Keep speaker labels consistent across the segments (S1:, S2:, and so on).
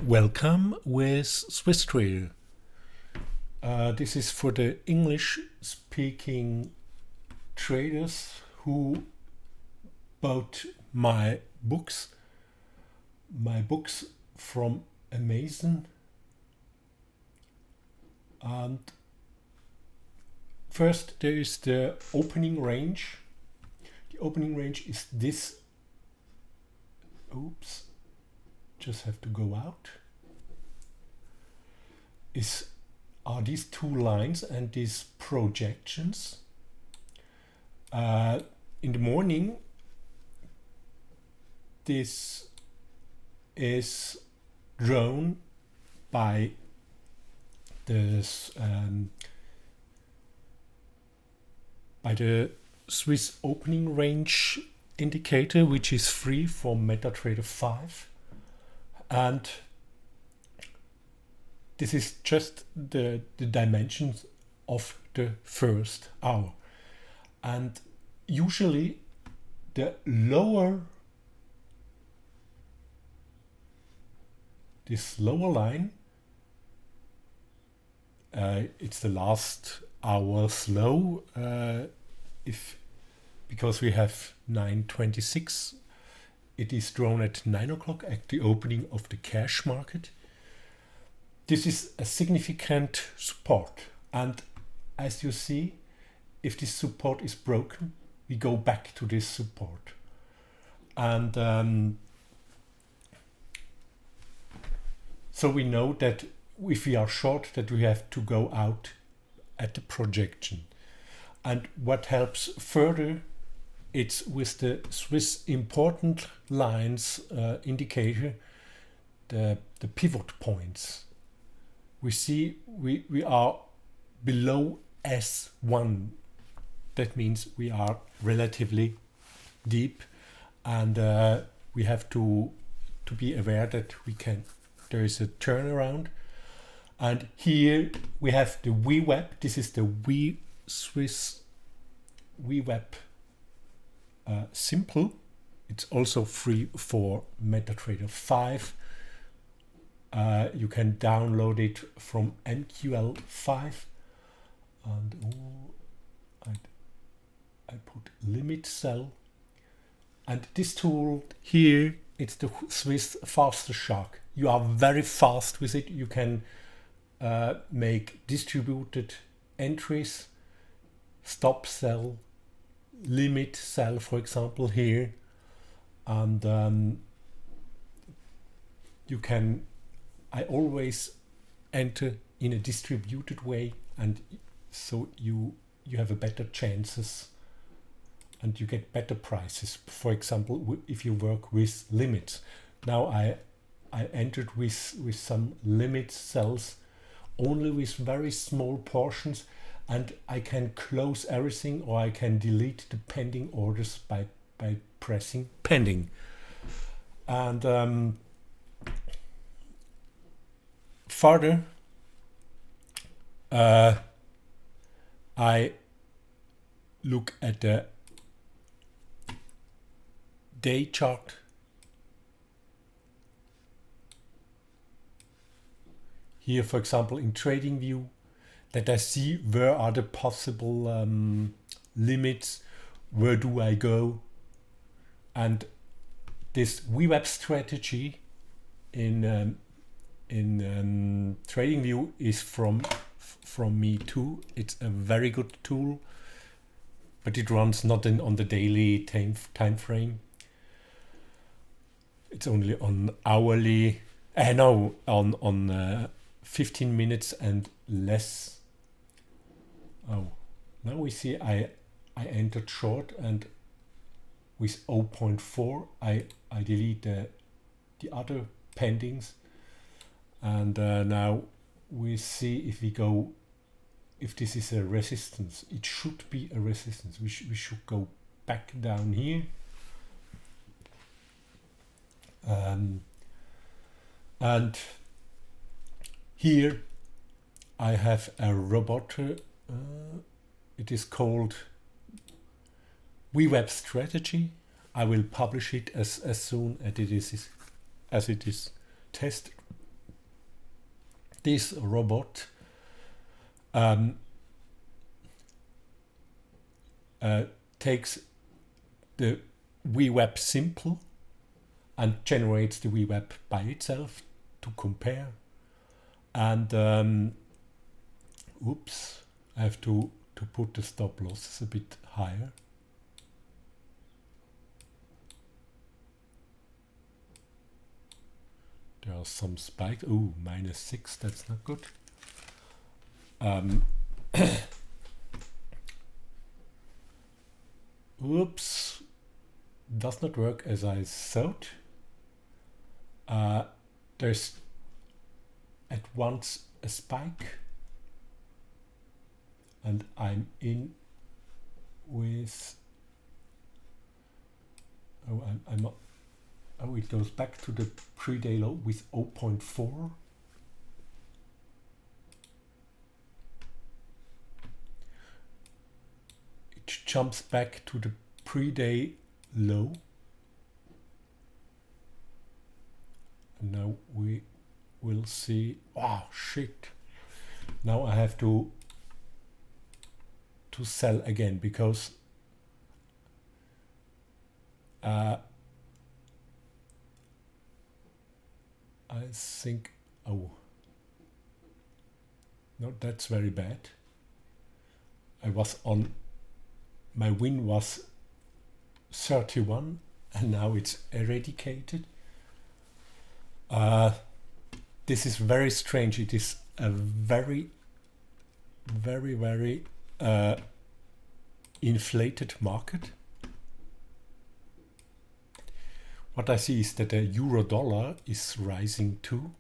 S1: Welcome with Swiss Trail. This is for the English-speaking traders who bought my books from Amazon. And first there is the opening range. The opening range is this. Oops. Just have to go out. Are these two lines and these projections. In the morning, this is drawn by the Swiss opening range indicator, which is free from MetaTrader 5. And this is just the dimensions of the first hour. And usually the lower, this lower line, it's the last hour's low, because we have 9:26. It is drawn at 9 o'clock at the opening of the cash market. This is a significant support. And as you see, if this support is broken, we go back to this support. And so we know that if we are short, that we have to go out at the projection. And what helps further, it's with the Swiss important lines indicator, the pivot points. We see we are below S1. That means we are relatively deep, and we have to be aware that there is a turnaround. And here we have the VWAP. This is the Swiss VWAP. Simple. It's also free for MetaTrader 5. You can download it from MQL5. And I put limit cell. And this tool here, it's the Swiss Faster Shark. You are very fast with it. You can make distributed entries, stop sell, limit sell, for example, here. And I always enter in a distributed way, and so you have a better chances and you get better prices. For example, if you work with limits. Now I entered with some limit cells, only with very small portions, and I can close everything, or I can delete the pending orders by pressing pending. And further, I look at the day chart. Here, for example, in TradingView, that I see where are the possible limits, where do I go. And this VWAP strategy in TradingView is from me too. It's a very good tool, but it runs not on the daily time frame. It's only on hourly, on 15 minutes and less. Oh, now we see I entered short, and with 0.4 I delete the other pendings, and now we see if this is a resistance. It should be a resistance. We should go back down here, and here I have a robot. It is called VWAP strategy. I will publish it as soon as it is tested. this robot takes the VWAP simple and generates the VWAP by itself to compare. And oops, I have to put the stop losses a bit higher. There are some spikes. Ooh, -6, that's not good. Oops, does not work as I thought. There's at once a spike, and I'm in with, oh, oh, it goes back to the pre-day low with 0.4. It jumps back to the pre-day low. And now we will see, oh shit. Now I have to sell again because I think, oh, no, that's very bad. I was on, my win was 31 and now it's eradicated. This is very strange. It is a very inflated market. What I see is that the euro dollar is rising too.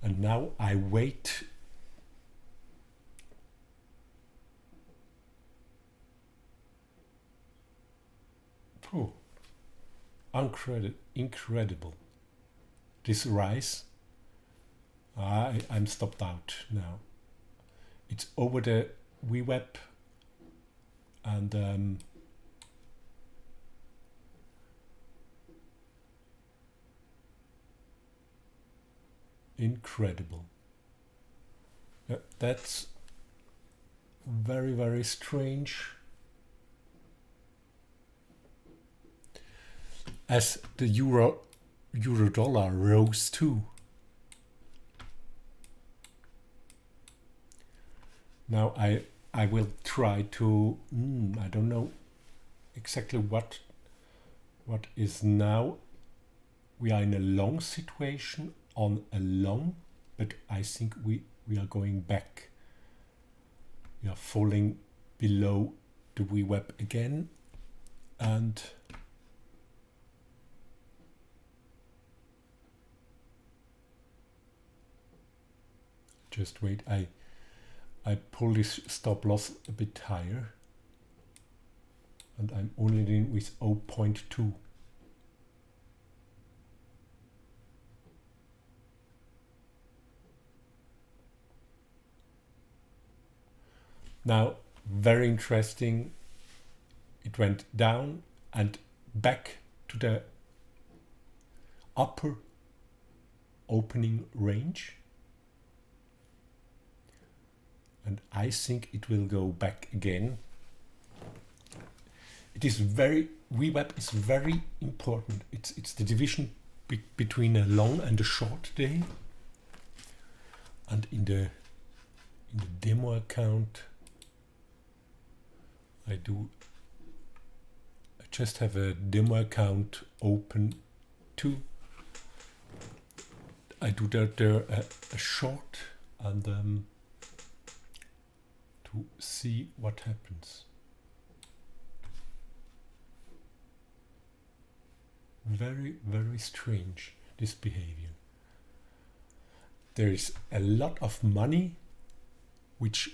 S1: And now I wait. Oh, incredible. This rise. I'm stopped out now. It's over the VWAP and incredible. That's very strange. As the euro dollar rose too. Now I will try to, I don't know exactly what is now. We are in a long situation on a long, but I think we are going back. We are falling below the VWAP again, and just wait, I pull this stop loss a bit higher and I'm only in with 0.2. Now, very interesting, it went down and back to the upper opening range. And I think it will go back again. It is VWAP is very important. It's the division between a long and a short day. And in the demo account, I just have a demo account open too. I do there a short and to see what happens. Very strange, this behavior. There is a lot of money, which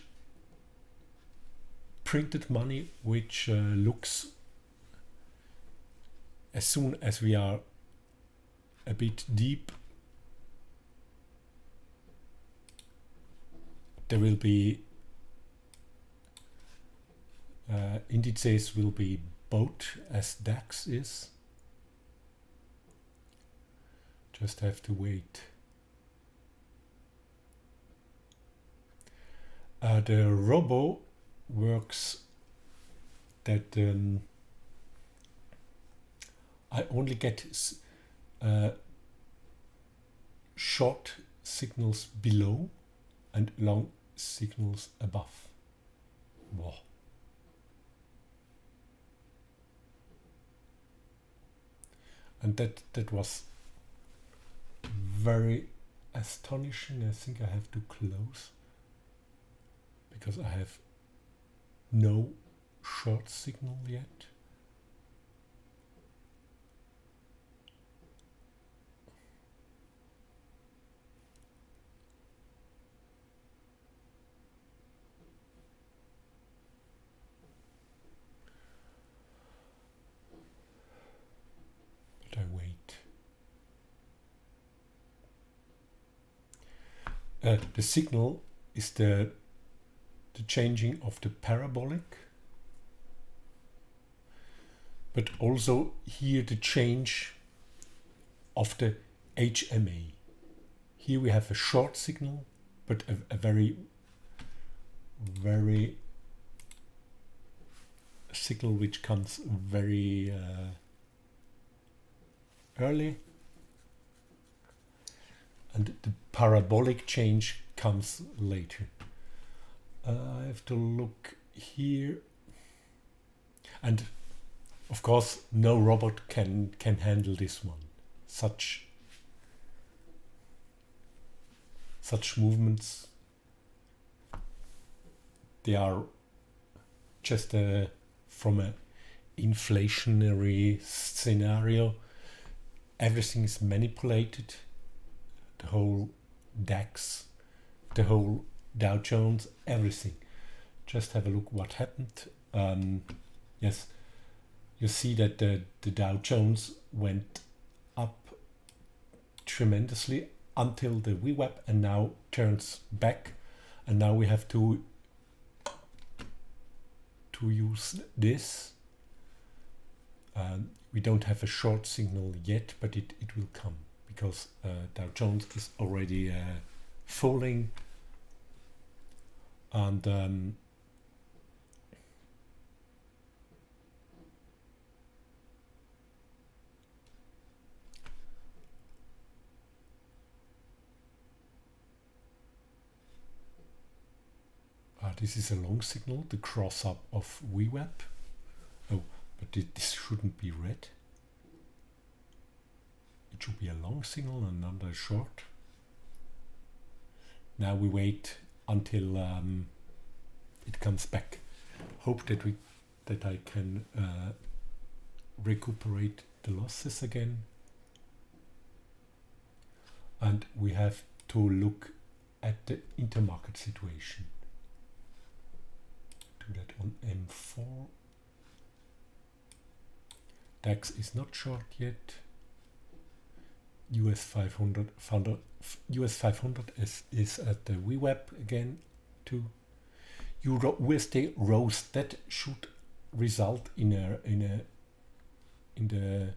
S1: printed money, which looks, as soon as we are a bit deep, there will be indices will be both as DAX is. Just have to wait. The robo works that I only get short signals below and long signals above. Wow. And that was very astonishing. I think I have to close because I have no short signal yet. But I wait. The signal is the changing of the parabolic, but also here the change of the HMA. Here we have a short signal, but a very signal which comes very early, and the parabolic change comes later. I have to look here, and of course no robot can handle this one. Such movements, they are just from an inflationary scenario. Everything is manipulated, the whole DAX, the whole Dow Jones, everything. Just have a look what happened. Yes, you see that the Dow Jones went up tremendously until the VWAP, and now turns back, and now we have to use this. We don't have a short signal yet, but it will come, because Dow Jones is already falling, and this is a long signal, the cross up of VWAP. Oh, but this shouldn't be red. It should be a long signal and not a short. Now we wait until it comes back. Hope that I can recuperate the losses again. And we have to look at the intermarket situation. Do that on M4. DAX is not short yet. US 500 is at the VWAP again too. Euro USD rose. That should result in the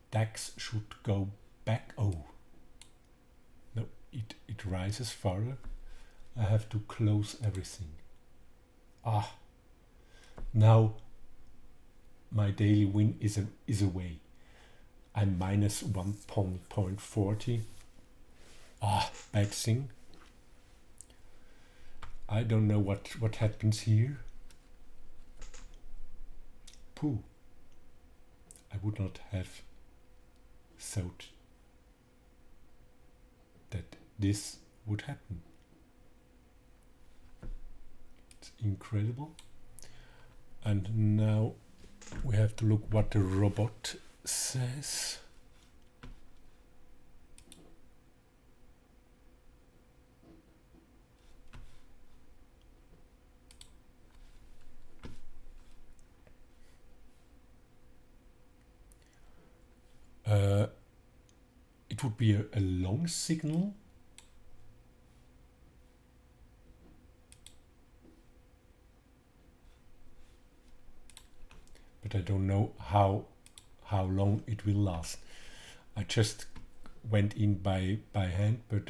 S1: DAX should go back. Oh no, it rises further. I have to close everything. Now my daily win is away. I'm minus 1.40. Bad thing. I don't know what happens here. Pooh. I would not have thought that this would happen. It's incredible. And now we have to look what the robot says. It would be a long signal. But I don't know how long it will last. I just went in by hand, but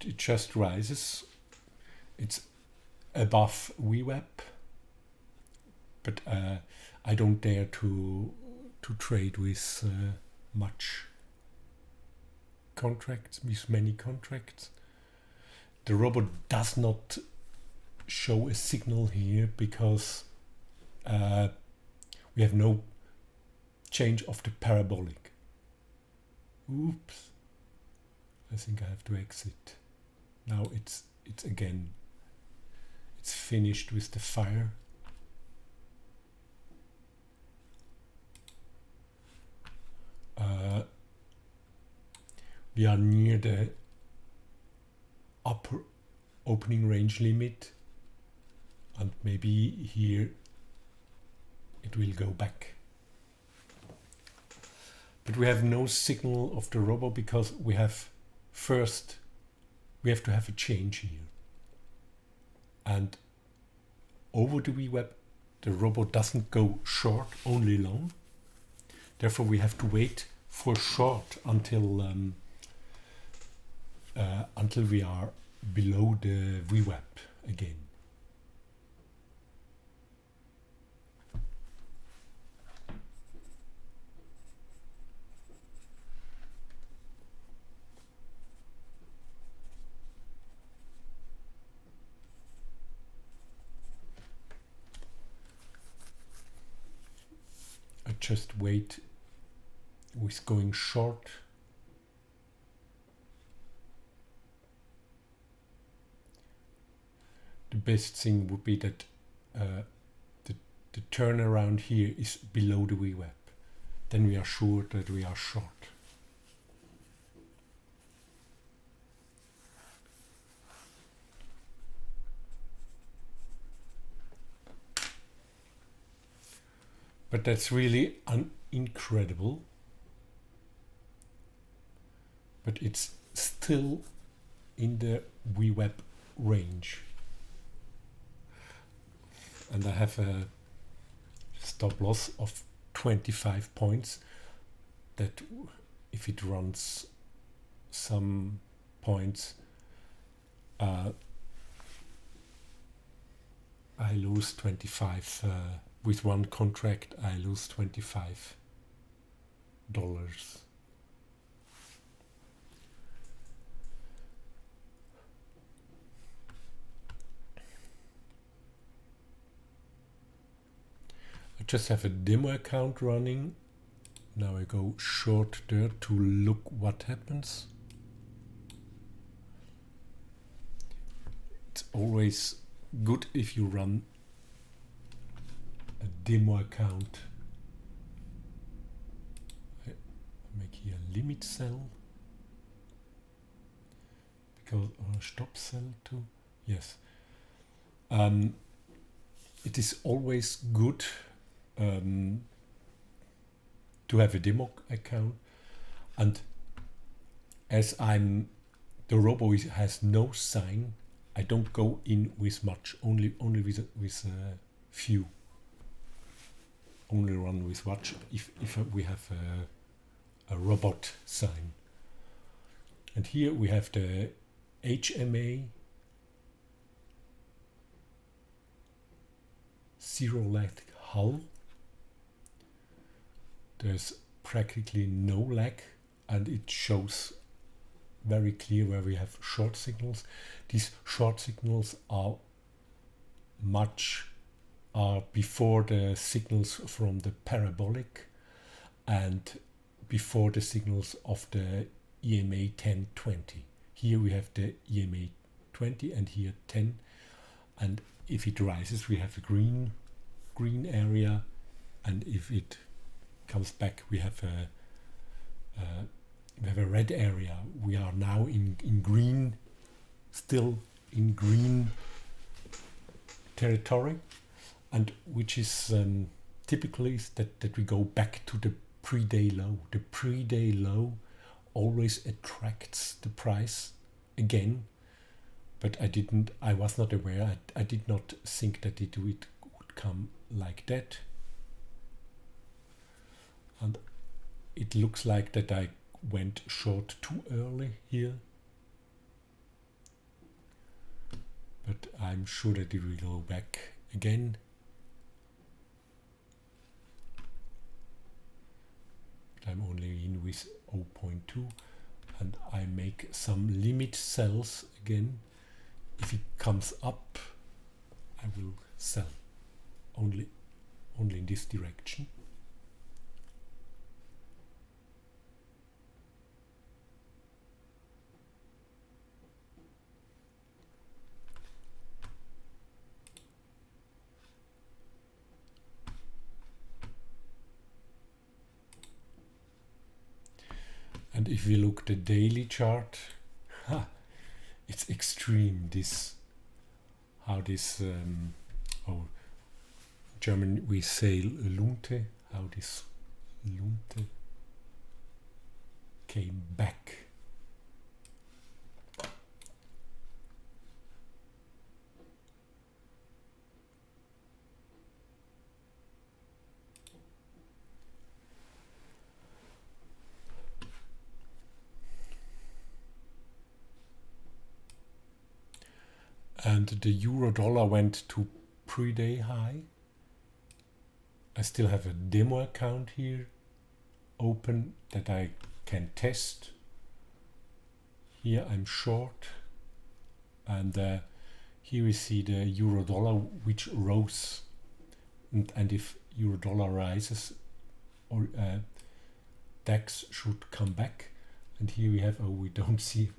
S1: it just rises. It's above VWAP, but I don't dare to trade with much contracts, with many contracts. The robot does not show a signal here because we have no change of the parabolic. Oops, I think I have to exit. Now it's again, it's finished with the fire. We are near the upper opening range limit, and maybe here it will go back. But we have no signal of the robo because we have to have a change here. And over the VWAP, the robo doesn't go short, only long. Therefore, we have to wait for short until we are below the VWAP again. I just wait with going short. The best thing would be that the turnaround here is below the VWAP. Then we are sure that we are short. But that's really incredible. But it's still in the VWAP range. And I have a stop loss of 25 points that if it runs some points, I lose 25. With one contract, I lose $25. I just have a demo account running. Now I go short there to look what happens. It's always good if you run a demo account. I make here a limit cell because stop cell too. Yes. It is always good to have a demo account, and as the robo has no sign, I don't go in with much, only with a few. Only run with watch if we have a robot sign. And here we have the HMA, zero lag hull. There's practically no lag, and it shows very clear where we have short signals. These short signals are before the signals from the parabolic and before the signals of the EMA 1020. Here we have the EMA 20 and here 10, and if it rises we have a green area, and if it comes back we have a red area. We are now in green, still in green territory, and which is typically that we go back to the pre-day low. The pre-day low always attracts the price again, but I was not aware. I did not think that it would come like that, and it looks like that I went short too early here. but I'm sure that it will go back again. But I'm only in with 0.2, and I make some limit cells again. If it comes up, I will sell only in this direction. And if we look the daily chart, it's extreme. How this German we say Lunte, how this Lunte came back. And the euro dollar went to pre-day high. I still have a demo account here open that I can test. Here I'm short, and here we see the euro dollar which rose, and if euro dollar rises, or DAX should come back. And here we have, we don't see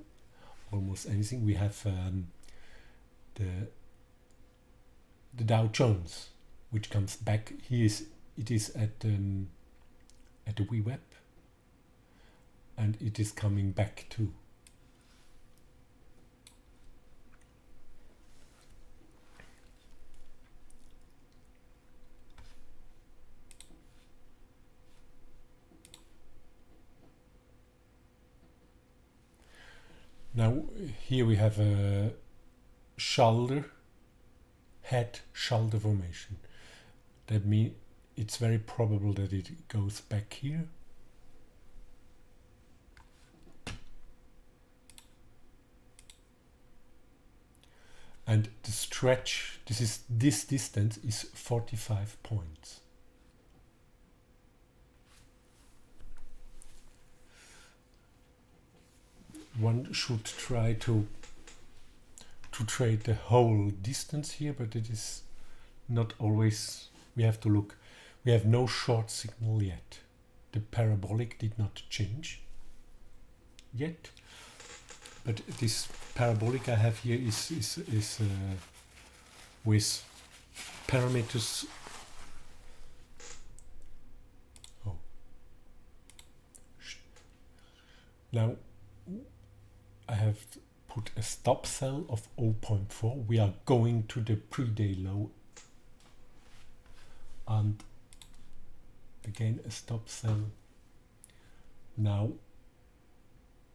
S1: almost anything. We have the Dow Jones, which comes back. It is at the VWAP, and it is coming back too. Now here we have a head shoulder formation. That means it's very probable that it goes back here. And the stretch, this distance is 45 points. One should try to trade the whole distance here, but it is not always. We have to look. We have no short signal yet. The parabolic did not change yet, but this parabolic I have here is with parameters. Now I have put a stop cell of 0.4. We are going to the pre-day low, and again a stop cell. Now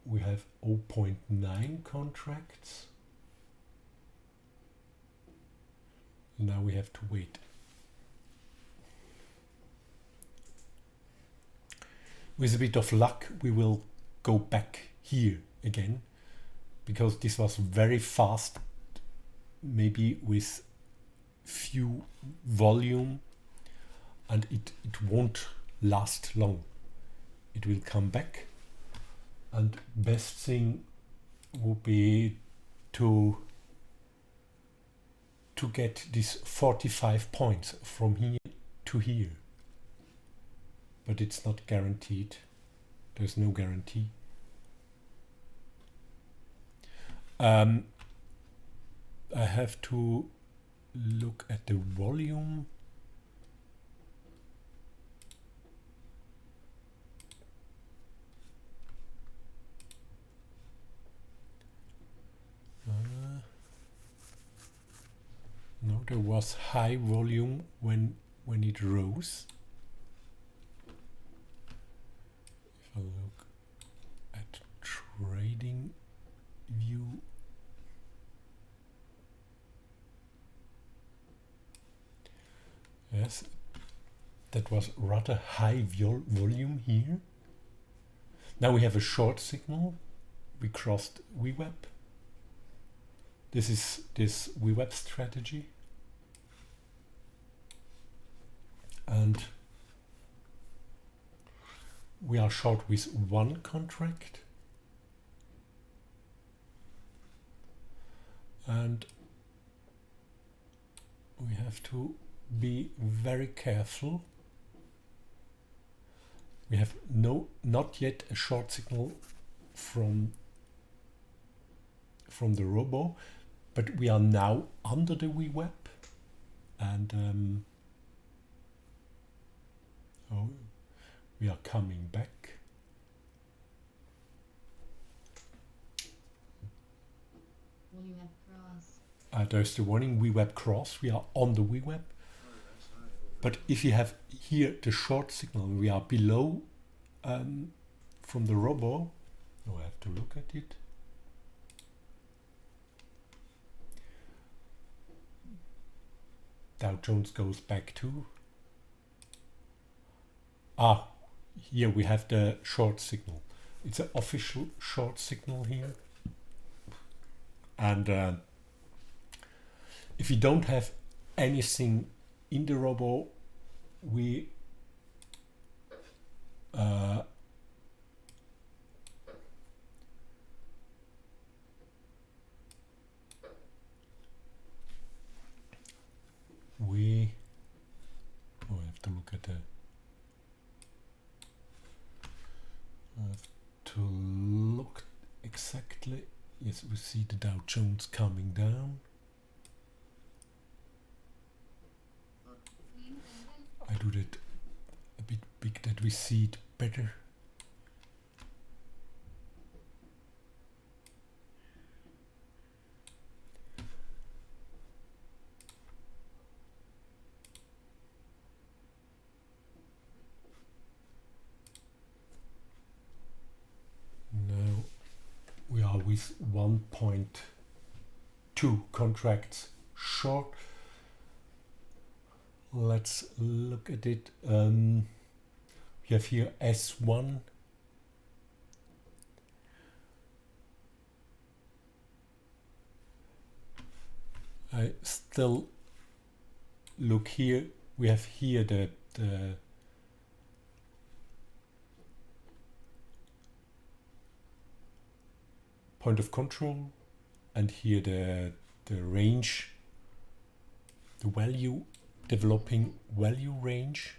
S1: we have 0.9 contracts. Now we have to wait. With a bit of luck, we will go back here again, because this was very fast, maybe with few volume, and it won't last long. It will come back, and best thing would be to get this 45 points from here to here, but it's not guaranteed. There's no guarantee. I have to look at the volume. No, there was high volume when it rose. If I look at trading view, yes, that was rather high volume here. Now we have a short signal. We crossed VWAP. This is this VWAP strategy, and we are short with one contract, and we have to be very careful. We have not yet a short signal from the robo, but we are now under the VWAP, and oh, we are coming back. There's the warning VWAP cross. We are on the VWAP. But if you have here the short signal, we are below from the robo. Oh, I have to look at it. Dow Jones goes back to. Here we have the short signal. It's an official short signal here. And if you don't have anything in the robo, we I have to look at the exactly. Yes, we see the Dow Jones coming down. I do that a bit big that we see it better. Now we are with 1.2 contracts short. Let's look at it. We have here S1. I still look here. We have here the point of control, and here the range, the value, developing value range.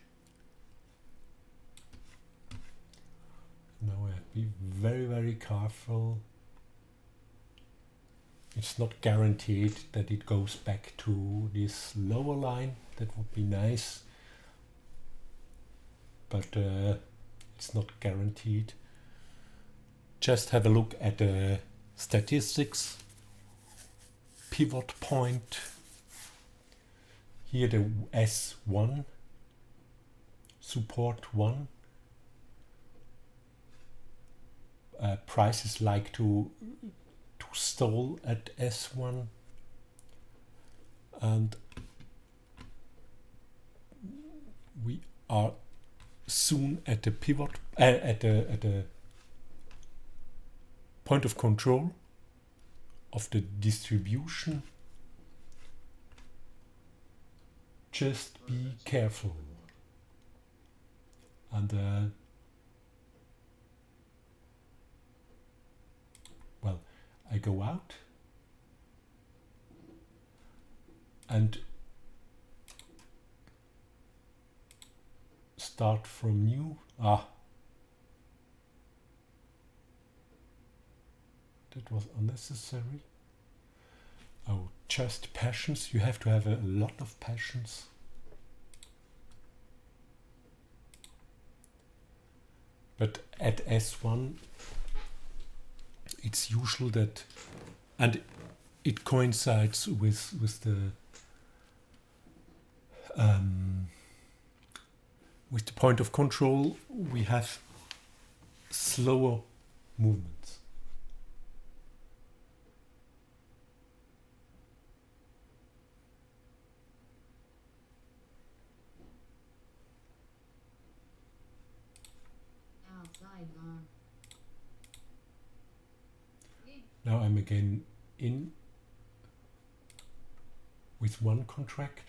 S1: Now I have to be very, very careful. It's not guaranteed that it goes back to this lower line. That would be nice, but it's not guaranteed. Just have a look at the statistics. Pivot point. Here the S1, support 1. Prices like to stall at S1, and we are soon at the pivot at the point of control of the distribution. Just be careful. And well, I go out and start from new. That was unnecessary. Oh, just patience. You have to have a lot of patience. But at S1, it's usual that, and it coincides with the point of control. We have slower movements. Now I'm again in with one contract.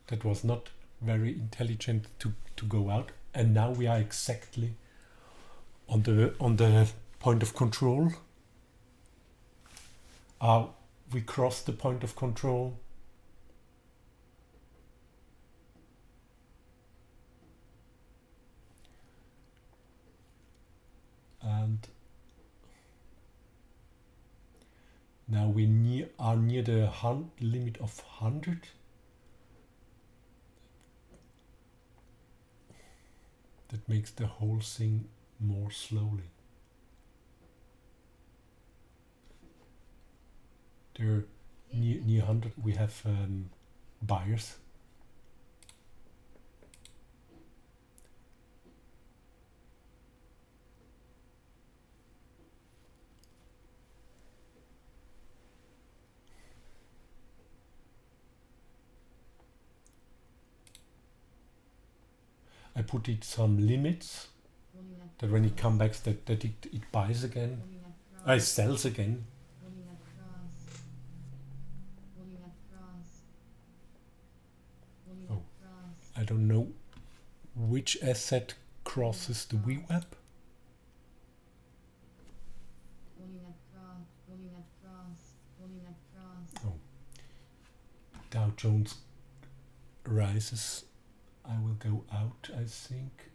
S1: That was not very intelligent to go out, and now we are exactly on the point of control. We crossed the point of control. And now we are near the limit of 100. That makes the whole thing more slowly. There, near 100, we have buyers. I put it some limits that when it comes back that it buys again. I sells again. Oh, I don't know which asset crosses the VWAP. Oh, Dow Jones rises. I will go out, I think,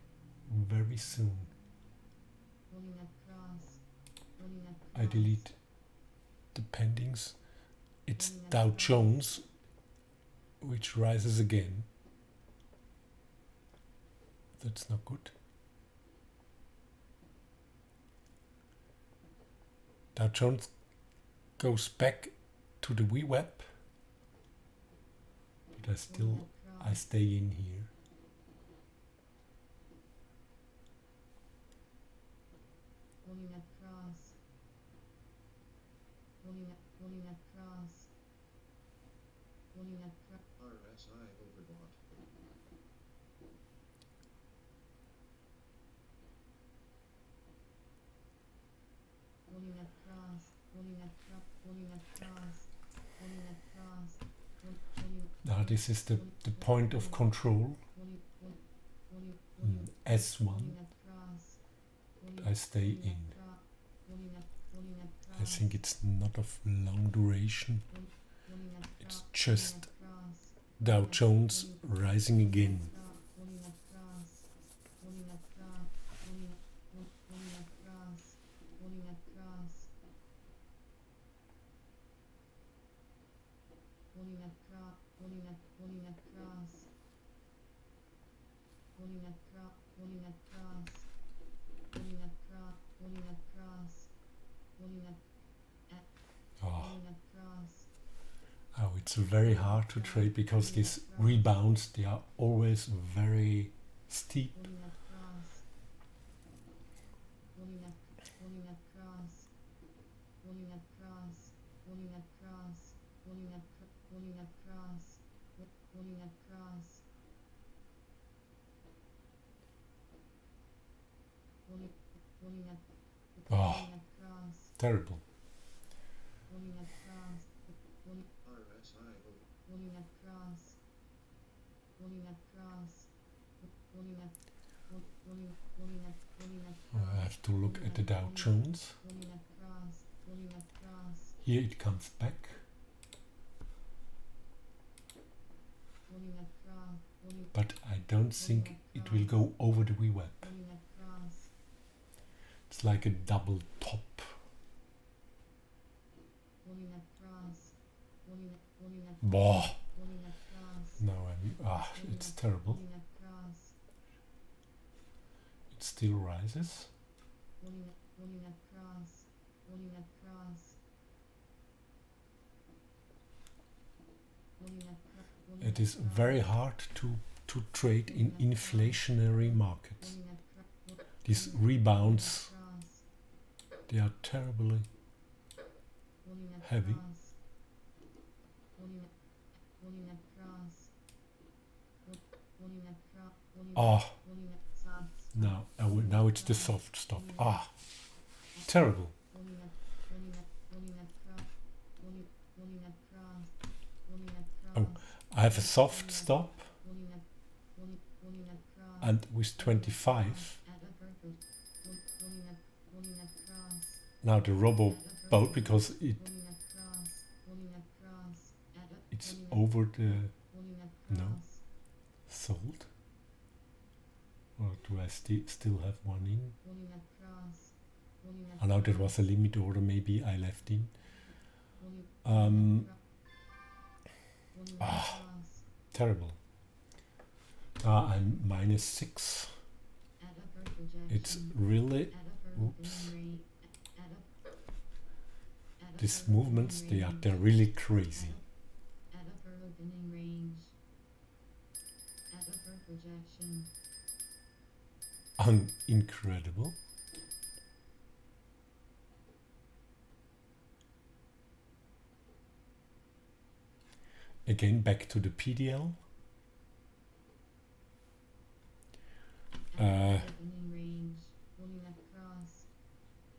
S1: very soon. I delete the pendings. It's Dow Jones, which rises again. That's not good. Dow Jones goes back to the VWAP, but I stay in here.
S2: RSI overbought.
S1: Now this is the point of control. S1. I stay in. I think it's not of long duration. It's just Dow Jones rising again. Oh, it's very hard to trade because these rebounds, they are always very steep. Oh, terrible. I have to look at the Dow Jones. Here it comes back. But I don't think it will go over the VWAP. It's like a double top. Boah. No, it's terrible. It still rises. It is very hard to trade in inflationary markets. These rebounds, they are terribly heavy. Now it's the soft stop. Terrible. have a soft stop, and with 25, now the robo boat, because it's over the sold. Or do I still have one in? Oh, now there was a limit order, maybe I left in. Terrible. I'm -6. It's really, oops. These movements, they're really crazy. Incredible. Again, back to the PDL.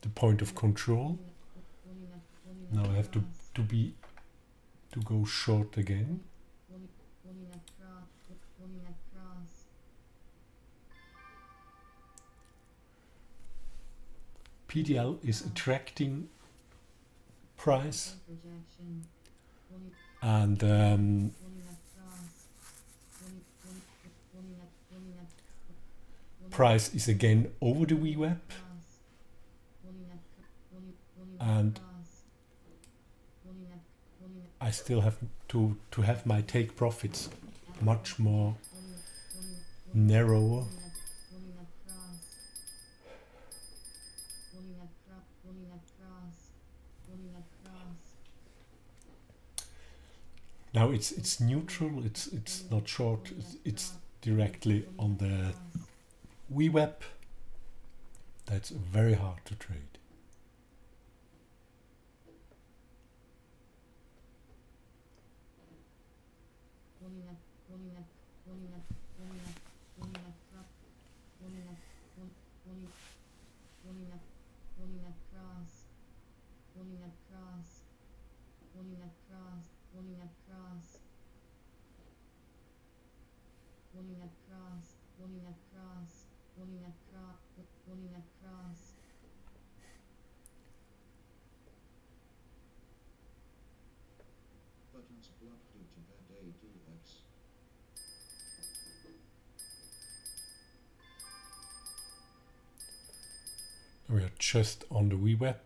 S1: The point of control. Now I have to go short again. PDL is attracting price, and price is again over the VWAP, and I still have to have my take profits much more narrower. Now it's neutral, it's not short, it's directly on the VWAP. That's very hard to trade.
S2: Buttons blocked due to bad ADX.
S1: We are just on the VWAP.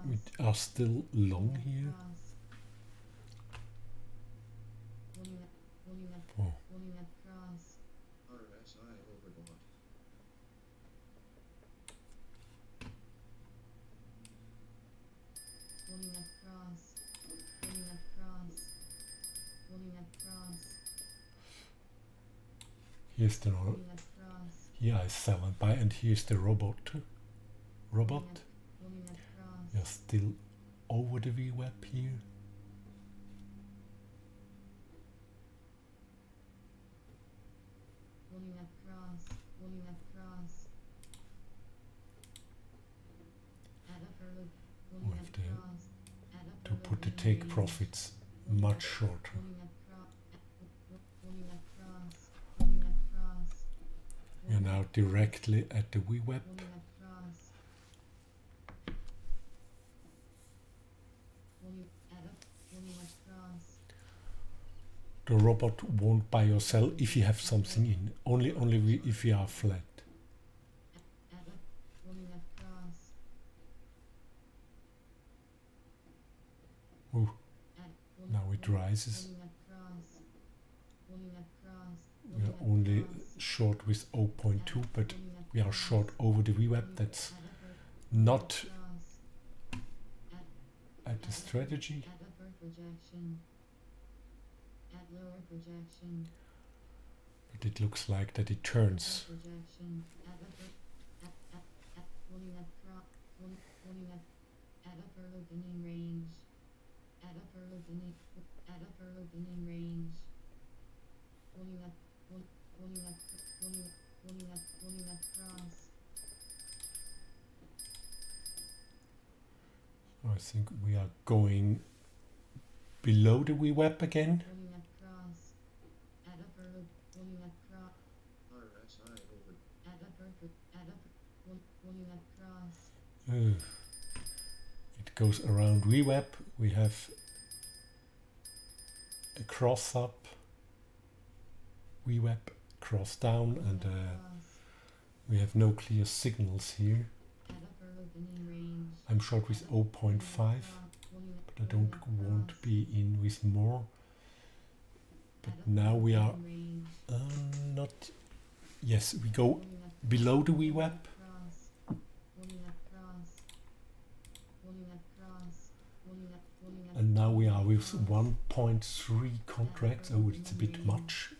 S1: We are still long here. Oh.
S2: RSI overbought.
S1: Here's the here I sell and buy, and here's the robot. We are still over the VWAP here. We have to put the take profits much shorter. We are now directly at the VWAP. The robot won't buy or sell if you have something in. Only if you are flat. Ooh. Now it rises. We are only short with 0.2, but we are short over the VWAP. That's not at the strategy. But it looks like that it turns. I think we are going below the VWAP again.
S2: RSI over
S1: It goes around VWAP. We have a cross up, VWAP, cross down, and we have no clear signals here. I'm short with 0.5, but I don't want to be in with more. But now we are not. Yes, we go below the VWAP. And now we are with 1.3 contracts. Oh, it's a bit much.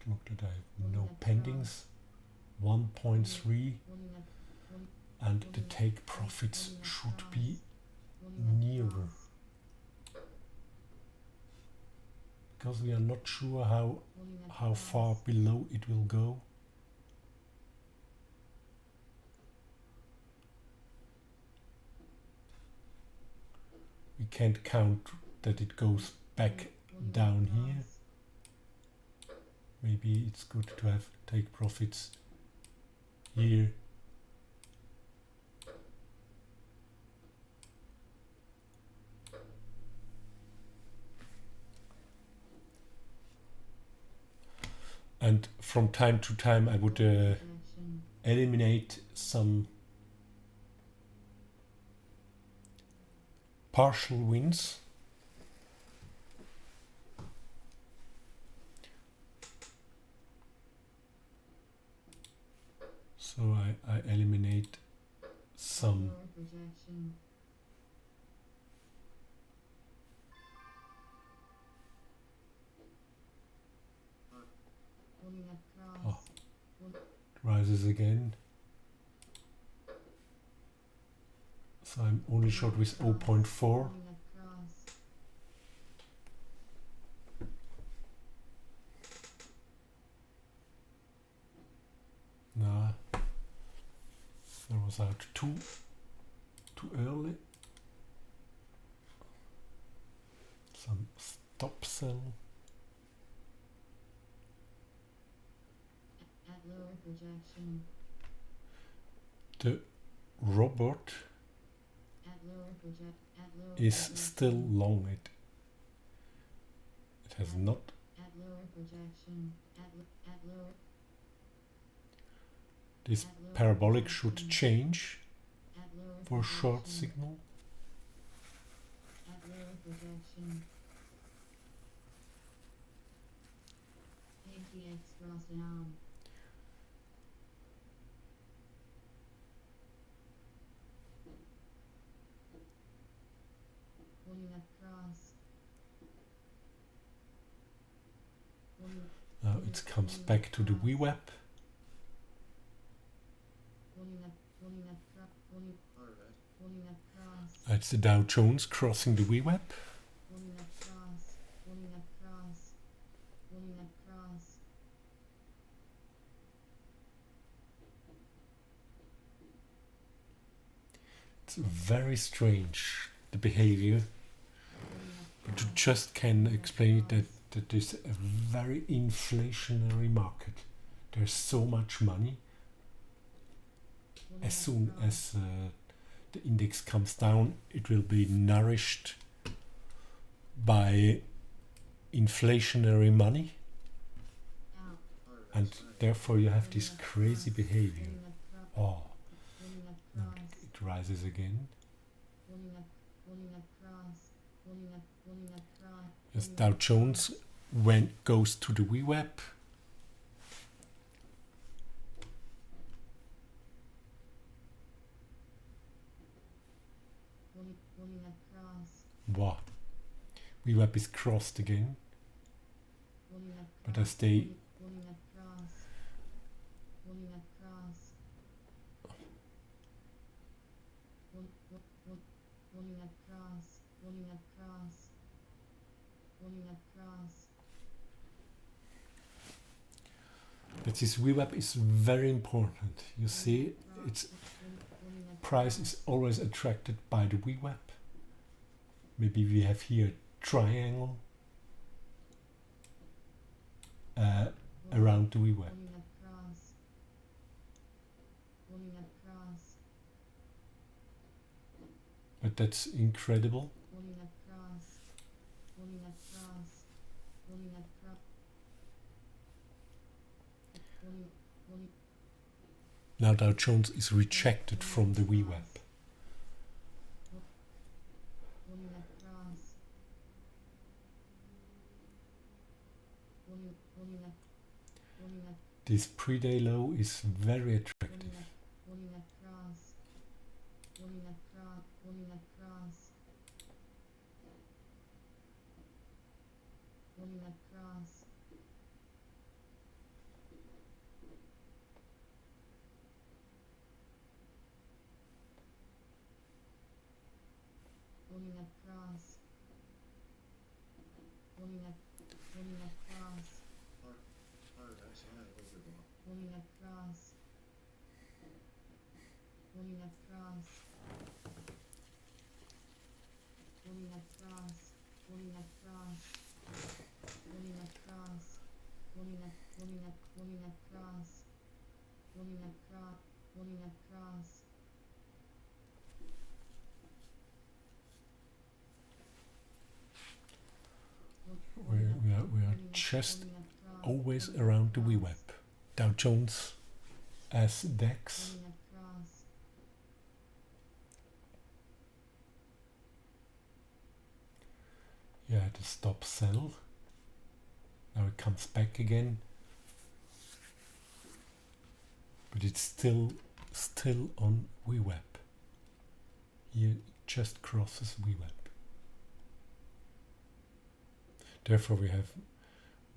S1: Look that I have no pendings. 1.3, and the take profits should be nearer. Because we are not sure how far below it will go. We can't count that it goes back down here. Maybe it's good to have take profits here. And from time to time I would eliminate some partial wins. So I eliminate some it rises again. So I'm only short with 0.4. Nah, there was out too early. Some stop sell. The robot is still long. It has not. This parabolic should change for a short signal. Now it comes back to the VWAP. It's the Dow Jones crossing the VWAP. It's very strange, the behavior. But you just can explain it that is a very inflationary market. There's so much money. As soon as the index comes down, it will be nourished by inflationary money, and therefore you have this crazy behavior. Oh, it rises again. Yes, Dow Jones when goes to the VWAP. Wow. VWAP is crossed again. But I stay. But this VWAP is very important. You see, its price is always attracted by the VWAP. Maybe we have here a triangle around the VWAP. But that's incredible. Now Dow Jones is rejected from the VWAP. This pre-day low is very attractive. We are just always around the VWAP. Dow Jones as DAX. Yeah, the stop sell. Now it comes back again. But it's still on VWAP. Here it just crosses VWAP. Therefore we have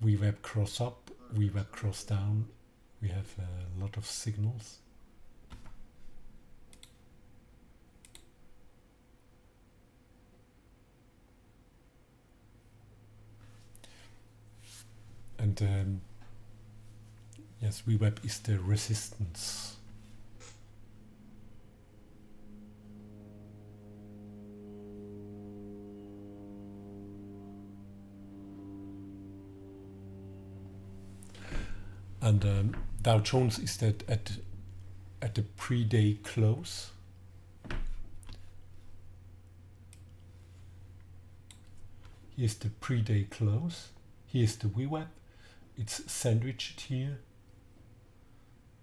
S1: VWAP cross up, VWAP cross down. We have a lot of signals. And yes, VWAP is the resistance. And Dow Jones is that at the pre-day close. Here's the pre-day close. Here's the VWAP. It's sandwiched here.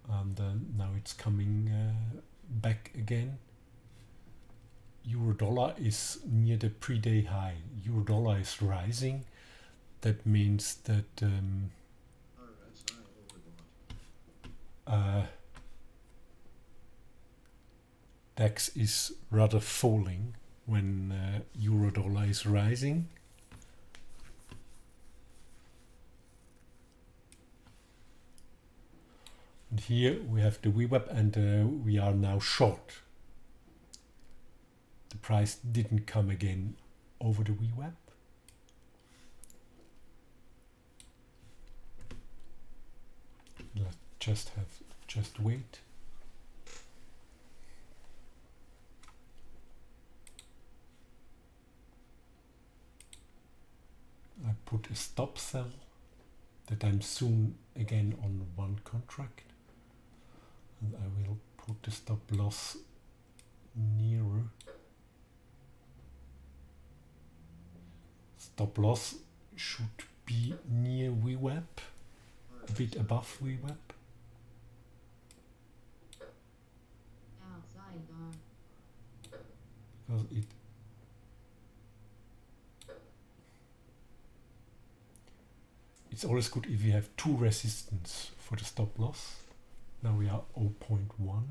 S1: And now it's coming back again. Euro dollar is near the pre-day high. Euro dollar is rising. That means that DAX is rather falling when euro dollar is rising. And here we have the VWAP and we are now short. The price didn't come again over the VWAP. Let's just wait. I put a stop sell that I'm soon again on one contract, and I will put the stop loss nearer. Stop loss should be near VWAP, a bit above VWAP. Because it's always good if you have two resistance for the stop loss. Now we are 0.1.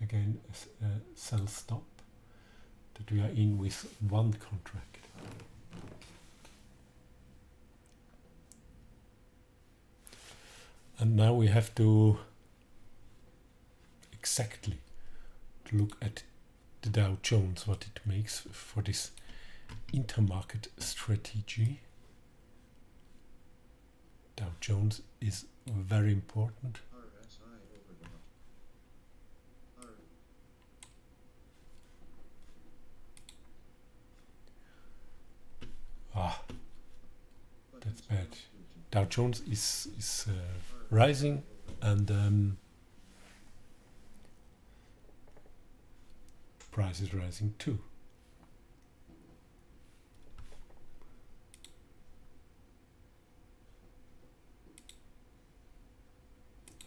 S1: Again, sell stop, that we are in with one contract. And now we have to exactly to look at the Dow Jones, what it makes for this intermarket strategy. Dow Jones is very important.
S2: RSI overbought.
S1: Ah, that's bad. Dow Jones is rising, and price is rising too.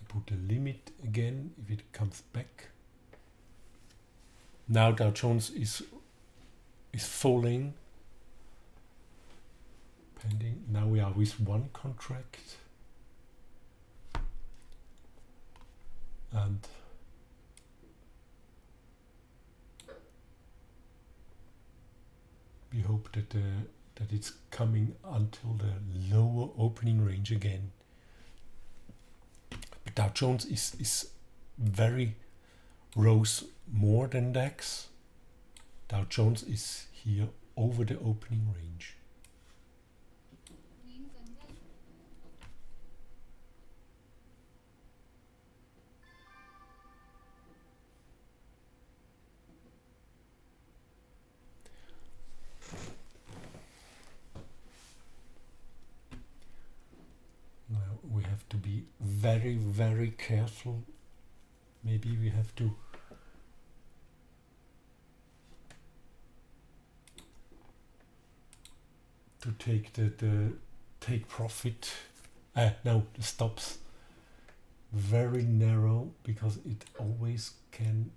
S1: Put a limit again if it comes back. Now Dow Jones is falling. Pending. Now we are with one contract. And we hope that it's coming until the lower opening range again. But Dow Jones is very rose more than DAX. Dow Jones is here over the opening range. Now we have to be very, very careful. Maybe we have to take the take profit. No, the stops very narrow, because it always can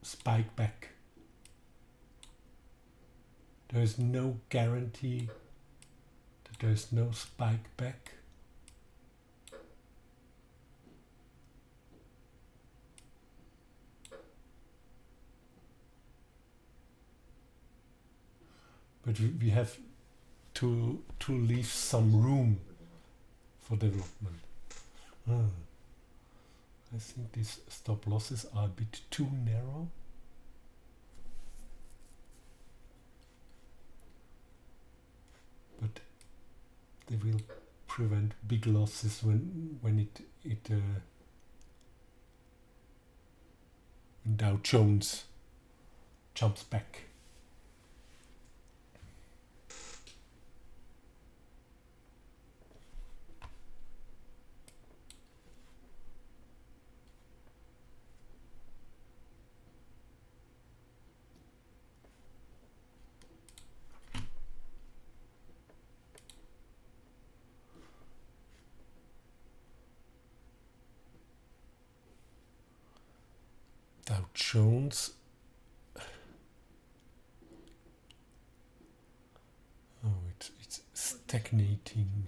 S1: spike back. There is no guarantee that there is no spike back. But we have to leave some room for development. I think these stop losses are a bit too narrow. But they will prevent big losses when when Dow Jones jumps back. Dow Jones. Oh, it's stagnating.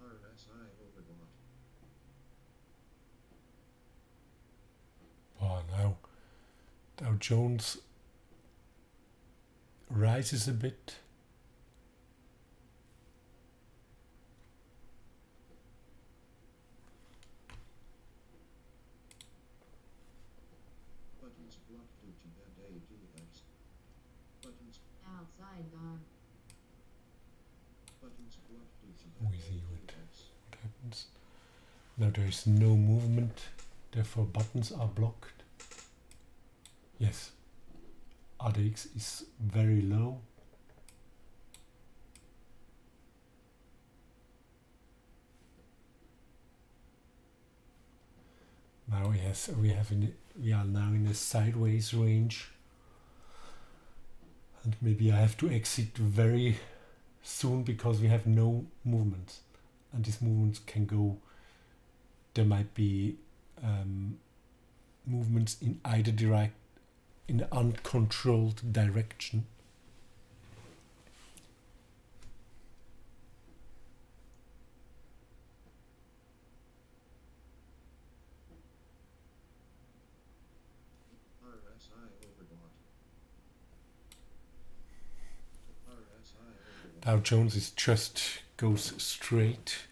S2: RSI overbought.
S1: Oh, now Dow Jones rises a bit.
S2: Buttons blocked due to bad ADX. Buttons
S3: Outside arm.
S2: buttons blocked due to bad
S1: We see what
S2: ADX.
S1: happens. Now there is no movement. Therefore buttons are blocked. Yes, RDX is very low. Now we are now in a sideways range, and maybe I have to exit very soon because we have no movements, and these movements can go. There might be movements in either in an uncontrolled direction.
S2: RSI overbought. RSI overbought.
S1: Dow Jones is just goes straight.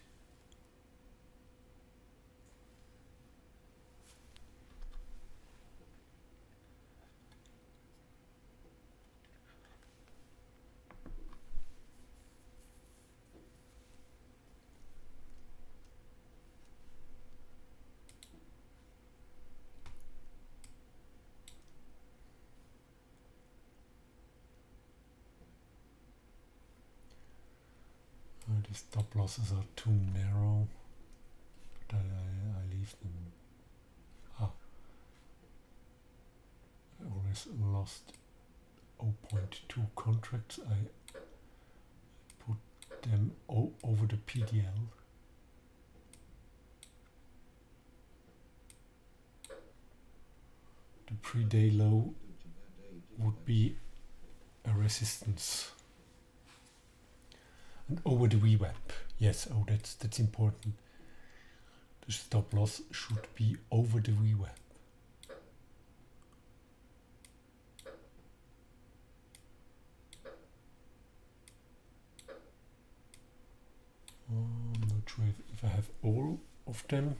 S1: The stop losses are too narrow, but I leave them. I always lost 0.2 contracts. I put them over the PDL. The pre-day low would be a resistance. And over the VWAP, yes, oh that's important. The stop loss should be over the VWAP. I'm not sure if I have all of them.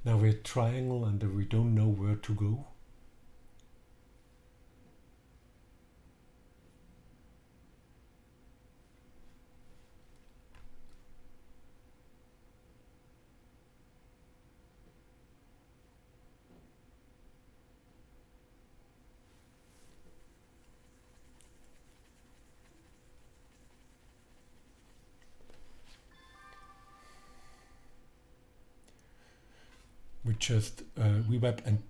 S1: Now we're triangle and we don't know where to go. We just VWAP and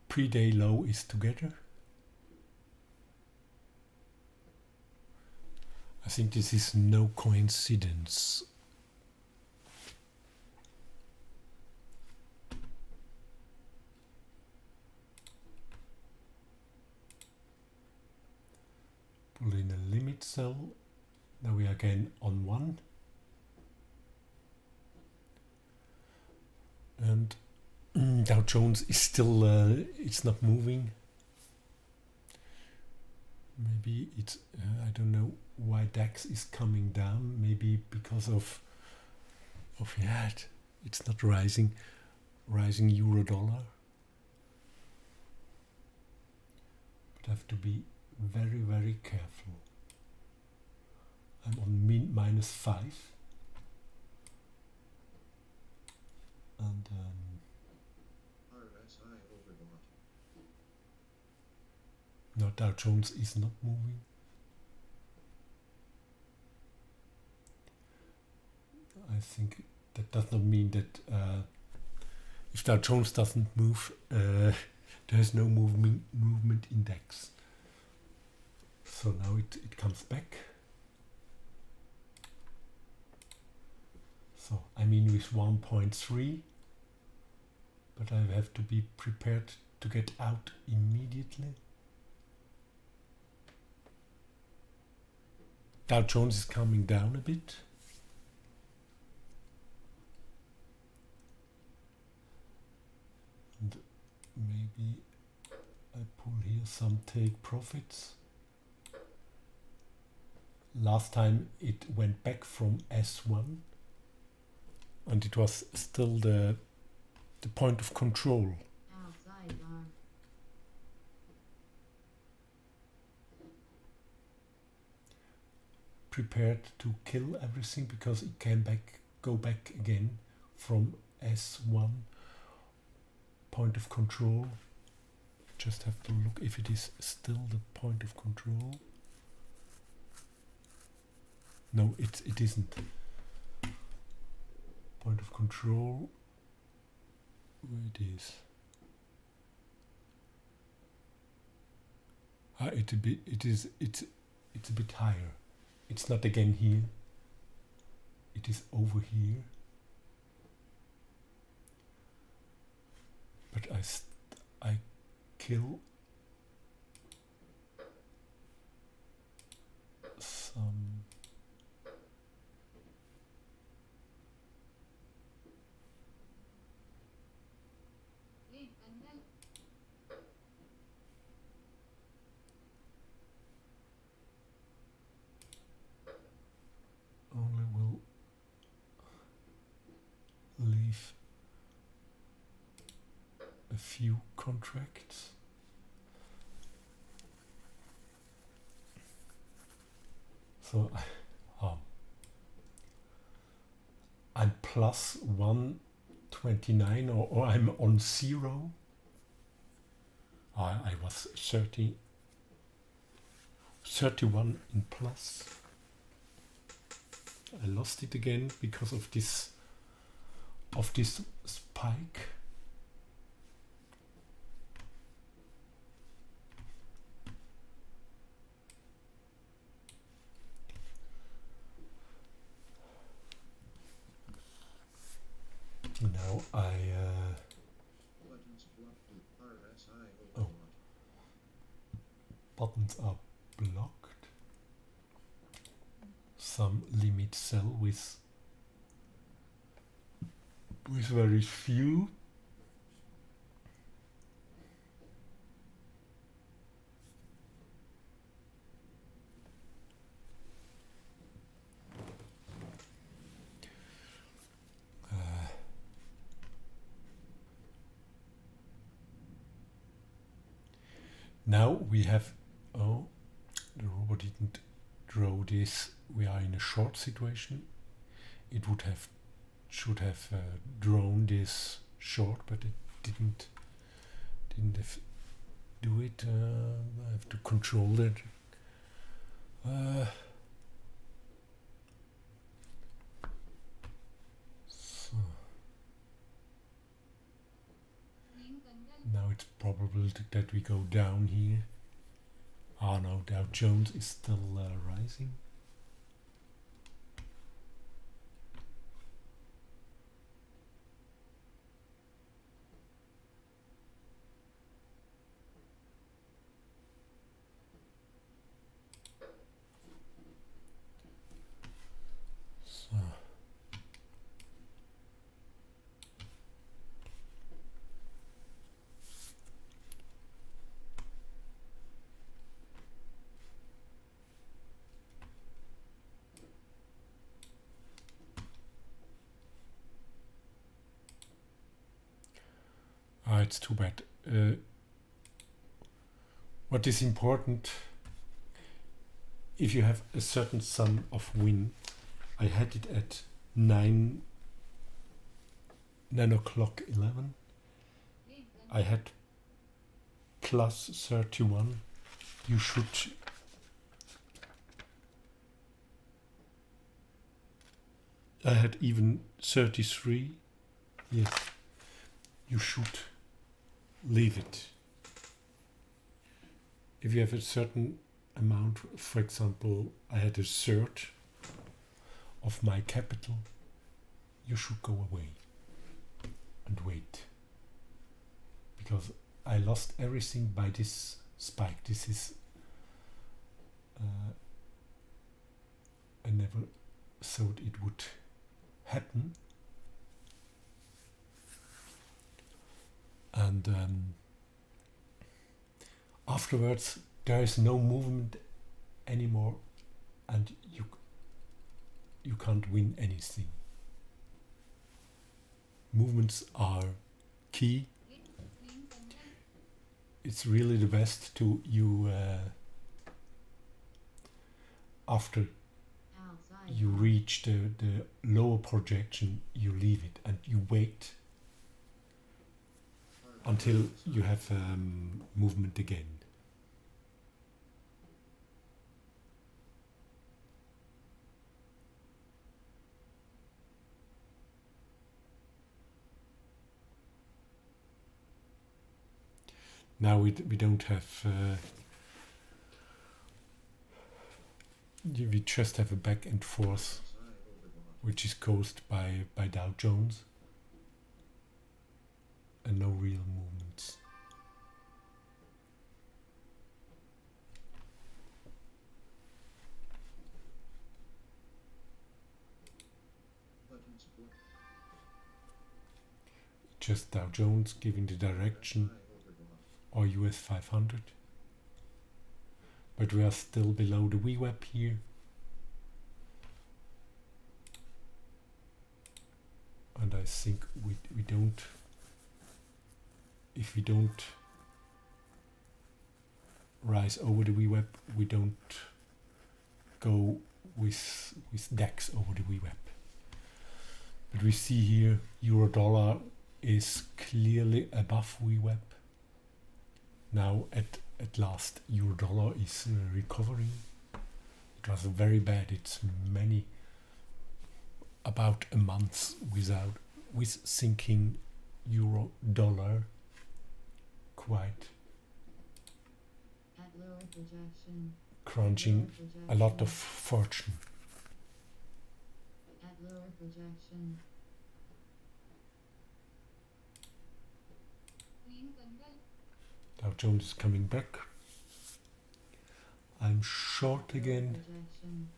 S1: pre-day low is together. I think this is no coincidence. Pull in a limit cell. Now we are again on one. And Dow Jones is still, it's not moving. Maybe it's, I don't know why DAX is coming down. Maybe because of yeah, it's not rising euro dollar. But I have to be very, very careful. I'm on -5. And
S2: RSI overbought.
S1: no, Dow Jones is not moving. I think that does not mean that if Dow Jones doesn't move, there is no movement index. So now it comes back. So I'm in with 1.3, but I have to be prepared to get out immediately. Dow Jones is coming down a bit. And maybe I pull here some take profits. Last time it went back from S1 and it was still the point of control. Prepared to kill everything because it can go back again from S1 point of control. Just have to look if it is still the point of control. No, it isn't. Point of control, where it is. It's a bit higher. It's not again here. It is over here. But I kill some. Only will leave a few contracts. So I'm plus 129 or I'm on 0. I was 31 in plus. I lost it again because of this spike. Now
S2: Buttons blocked with RSI
S1: oh,
S2: overload.
S1: buttons are blocked. Some limit cell with very few. Now we have, oh, the robot didn't draw this. We are in a short situation. It should have drawn this short, but it didn't do it. I have to control it. So now it's probable that we go down here. Ah no, Dow Jones is still rising. So it's too bad. What is important, if you have a certain sum of win, I had it at 9 o'clock 11. I had plus 31. You should I had even 33. Yes, you should leave it. If you have a certain amount, for example, I had a third of my capital, you should go away and wait. Because I lost everything by this spike. This is I never thought it would happen. And afterwards there is no movement anymore, and you can't win anything. Movements are key. It's really the best to you after you reach the lower projection, you leave it and you wait until you have movement again. Now we don't have, we just have a back and forth, which is caused by Dow Jones, and no real movements.
S2: Buttons blocked.
S1: Just Dow Jones giving the direction, or US 500. But we are still below the VWAP here. And I think we don't, if we don't rise over the VWAP, we don't go with DAX over the VWAP. But we see here euro dollar is clearly above VWAP. Now at last euro dollar is recovering. It was very bad. It's about a month with sinking euro dollar quite
S3: At lower projection.
S1: crunching a lot of fortune.
S3: At lower projection.
S1: Dow Jones is coming back. I'm short again.
S3: Projection.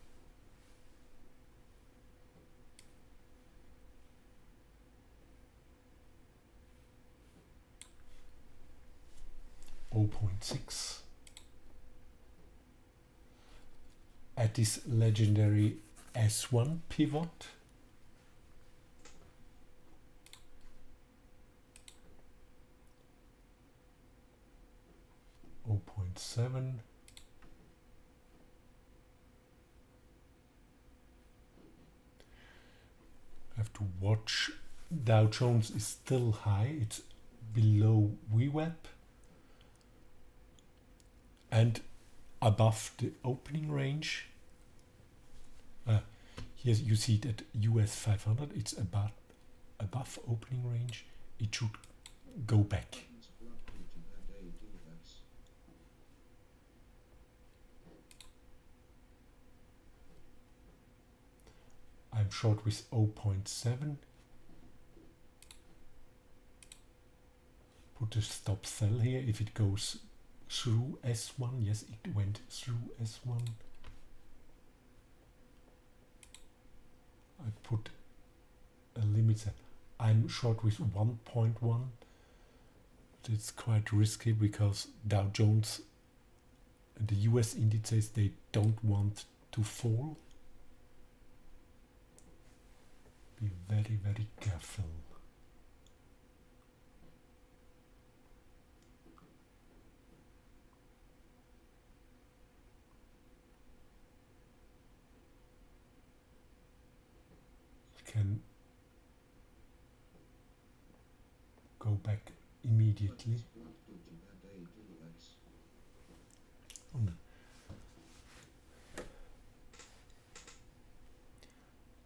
S1: .6 at this legendary S1 pivot. .7 have to watch. Dow Jones is still high, it's below VWAP and above the opening range. Here you see that US 500, it's above opening range. It should go back.
S2: Buttons blocked due to bad day defects.
S1: I'm short with 0.7. Put a stop sell here if it goes through S1. Yes, it went through S1. I put a limit set. I'm short with 1.1. It's quite risky because Dow Jones and the US indices, they don't want to fall. Be very, very careful. Can go back immediately.
S2: Buttons blocked due to bad day defects.
S1: Oh, no.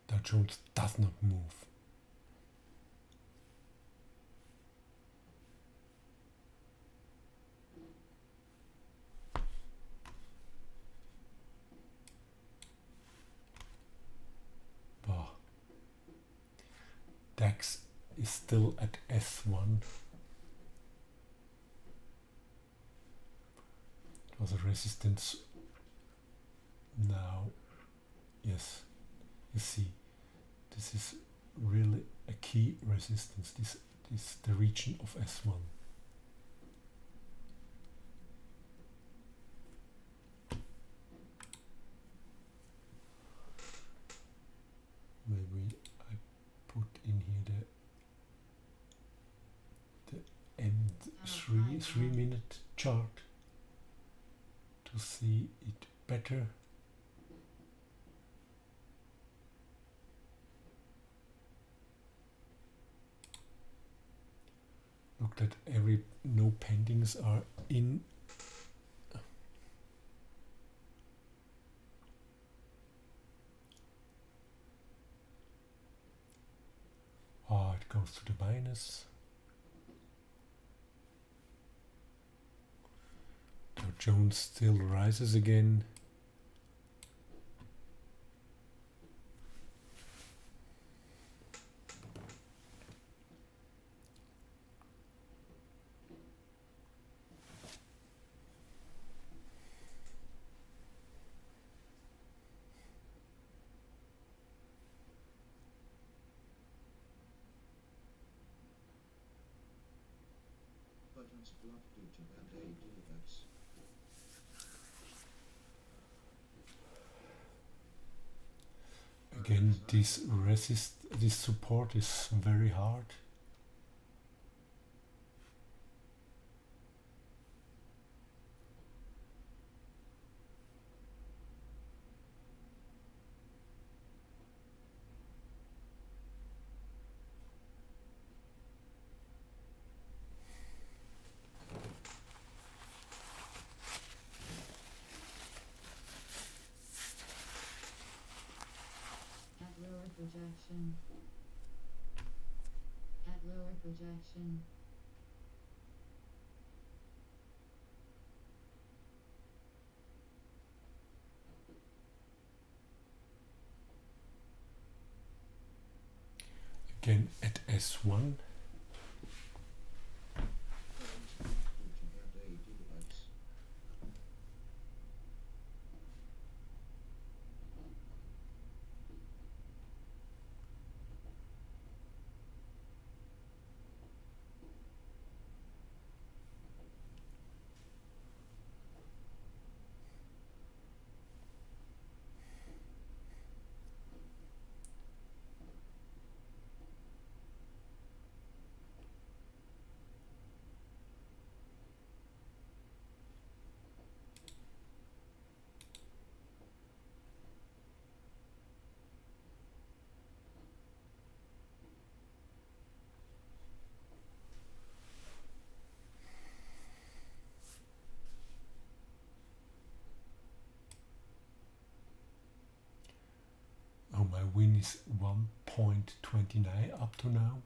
S1: Dow Jones does not move. Bah. DAX is still at S1. It was a resistance. Now, yes, you see, this is really a key resistance. This is the region of S1. Maybe I put in here the end 3 minute chart to see it better. look that no pendings are in. It goes to the minus. Dow Jones still rises again.
S2: Buttons blocked due to bad ADX.
S1: Again, this support is very hard.
S3: At lower projection. At lower projection.
S1: Again at S1.
S2: Buttons blocked due to bad ADX.
S1: Oh, my win is 1.29 up to now.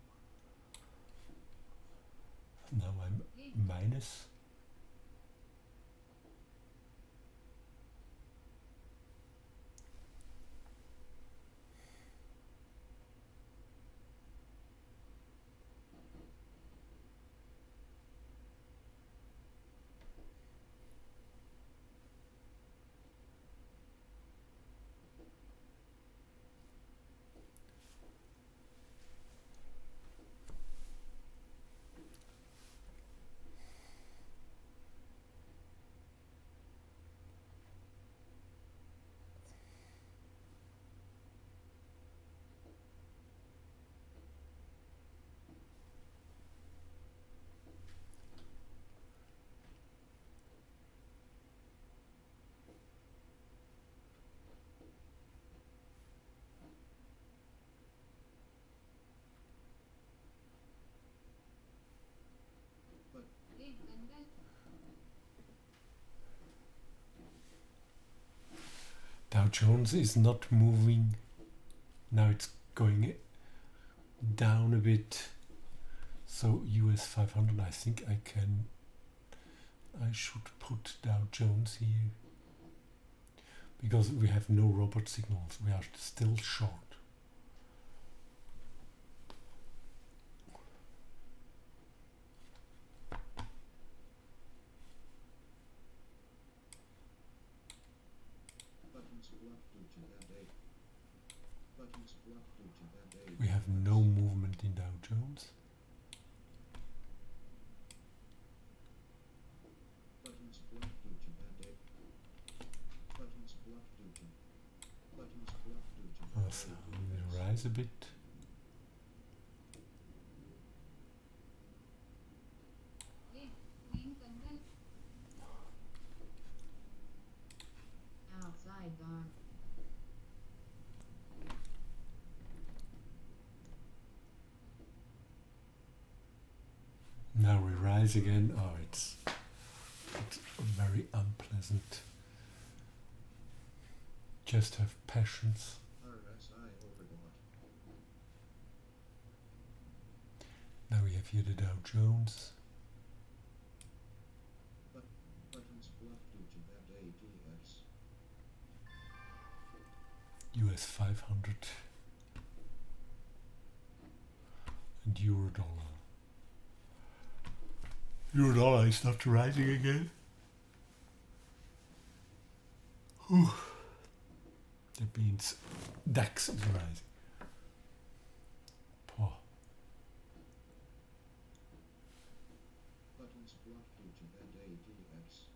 S1: Now I'm minus. Dow Jones is not moving. Now it's going down a bit. So US 500, I think I should put Dow Jones here. Because we have no robot signals. We are still short.
S2: Buttons blocked due to bad A. Buttons blocked due to bad A.
S1: We have no movement in Dow Jones.
S2: Buttons blocked due to bad A. Buttons blocked due to. Buttons blocked due to bad
S1: So
S2: ADX.
S1: we rise a bit.
S3: Outside dog.
S1: Now rise again. Oh, it's very unpleasant. Just have patience.
S2: RSI overbought.
S1: Now we have here the Dow Jones.
S2: Buttons blocked due to bad ADX.
S1: US 500 and Euro dollar. Euro dollar is not rising again. Whew. That means DAX is rising. Poor.
S2: Buttons blocked due to bad ADX.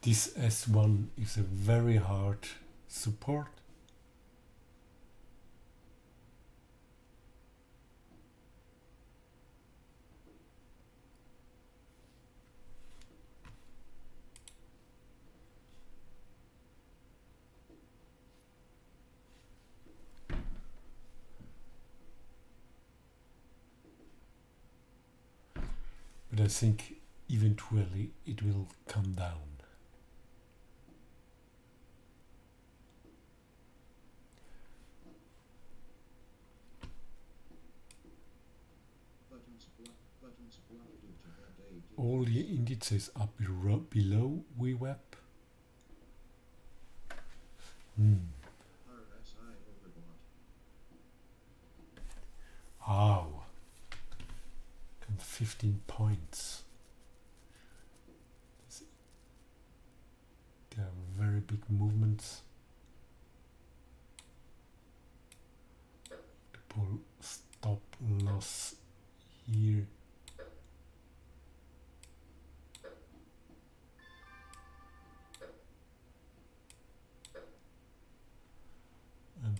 S1: This S1 is a very hard support. But I think eventually it will come down.
S2: Buttons blocked due to bad ADX.
S1: All the indices are below VWAP.
S2: RSI overbought.
S1: Wow. 15 points. There are very big movements. To pull stop loss here. And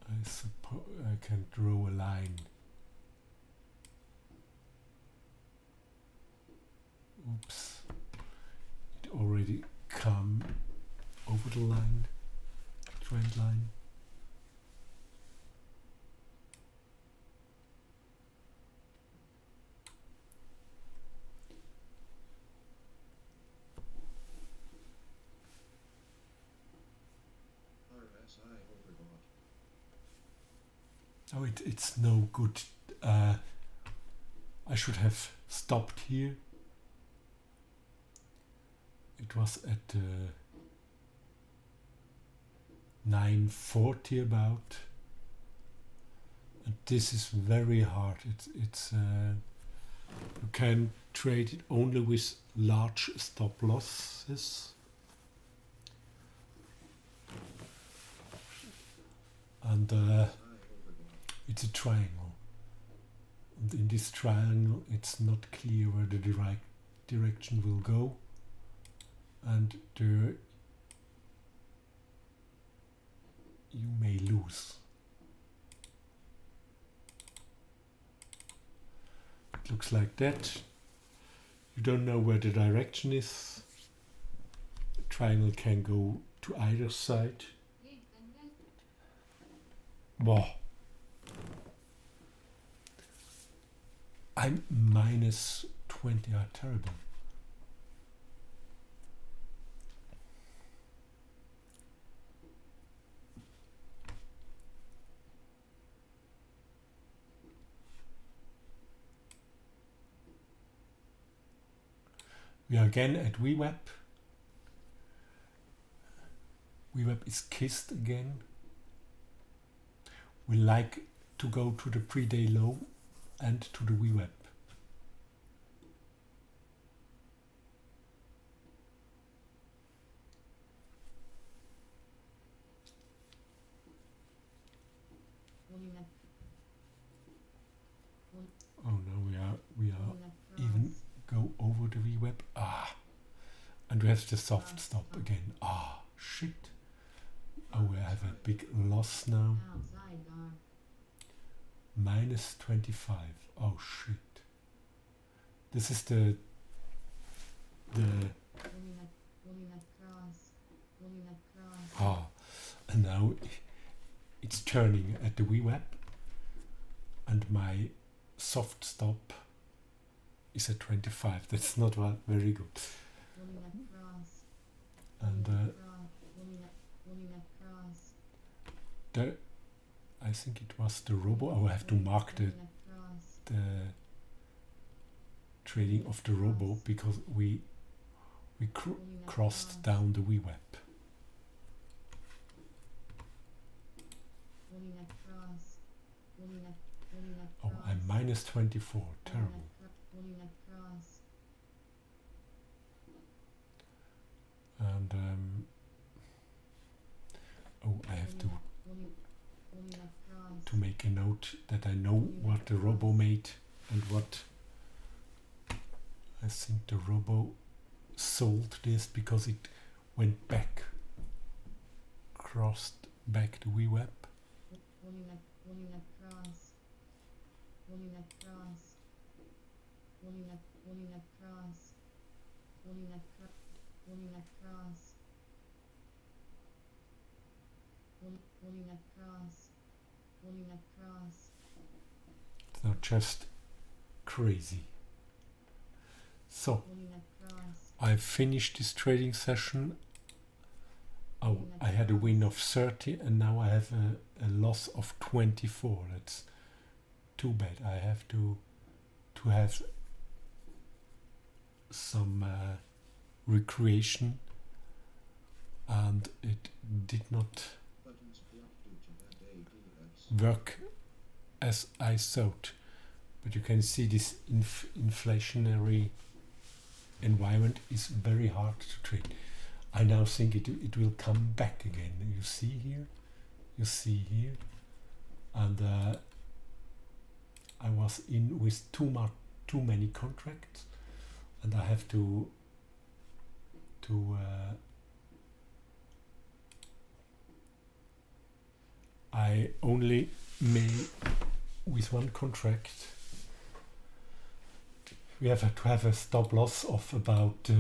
S1: I suppose I can draw a line. Oops, it already come over the line, trend line.
S2: RSI overbought.
S1: Oh, it's no good. I should have stopped here. It was at 9:40 about, and this is very hard. It's you can trade it only with large stop losses, and it's a triangle. And in this triangle, it's not clear where the direction will go. And there you may lose. It looks like that. You don't know where the direction is. The triangle can go to either side. Wow. I'm minus 20. Ah, terrible. We are again at VWAP. VWAP is kissed again. We like to go to the pre-day low and to the VWAP. Oh no, we are even go over the VWAP. Ah, and we have the soft stop again. Ah, shit. Oh, we have a big loss now. Minus 25. Oh shit. This is the ah. and now it's turning at the VWAP, and my soft stop is at 25. That's not very good.
S3: Wombat cross.
S1: And
S3: Wombat cross.
S1: the I think it was the robo. I will have to mark the
S3: Wombat cross.
S1: trading of the robo because we
S3: Wombat
S1: crossed
S3: cross.
S1: down the VWAP.
S3: Wombat cross. Wombat
S1: Oh,
S3: cross.
S1: I'm minus 24. Terrible.
S3: Wombat cross.
S1: And oh, I have to
S3: Wombat cross.
S1: make a note that I know what the robo made and what I think the robo sold this because it went back, crossed back the VWAP.
S3: Wombat cross. Wombat cross. Wombat cross. Wombat cross. Wombat cross. Wombat cross. Wombat cross.
S1: It's not just crazy. So
S3: Wombat cross.
S1: I finished this trading session. Oh, I had a win of 30 and now I have a loss of 24. That's too bad. I have to have some recreation, and it did not
S2: Buttons blocked due to bad ADS.
S1: work as I thought. But you can see this inflationary environment is very hard to trade. I now think it will come back again. You see here, and I was in with too many contracts, and I have to I only may with one contract. We have to have a stop loss of about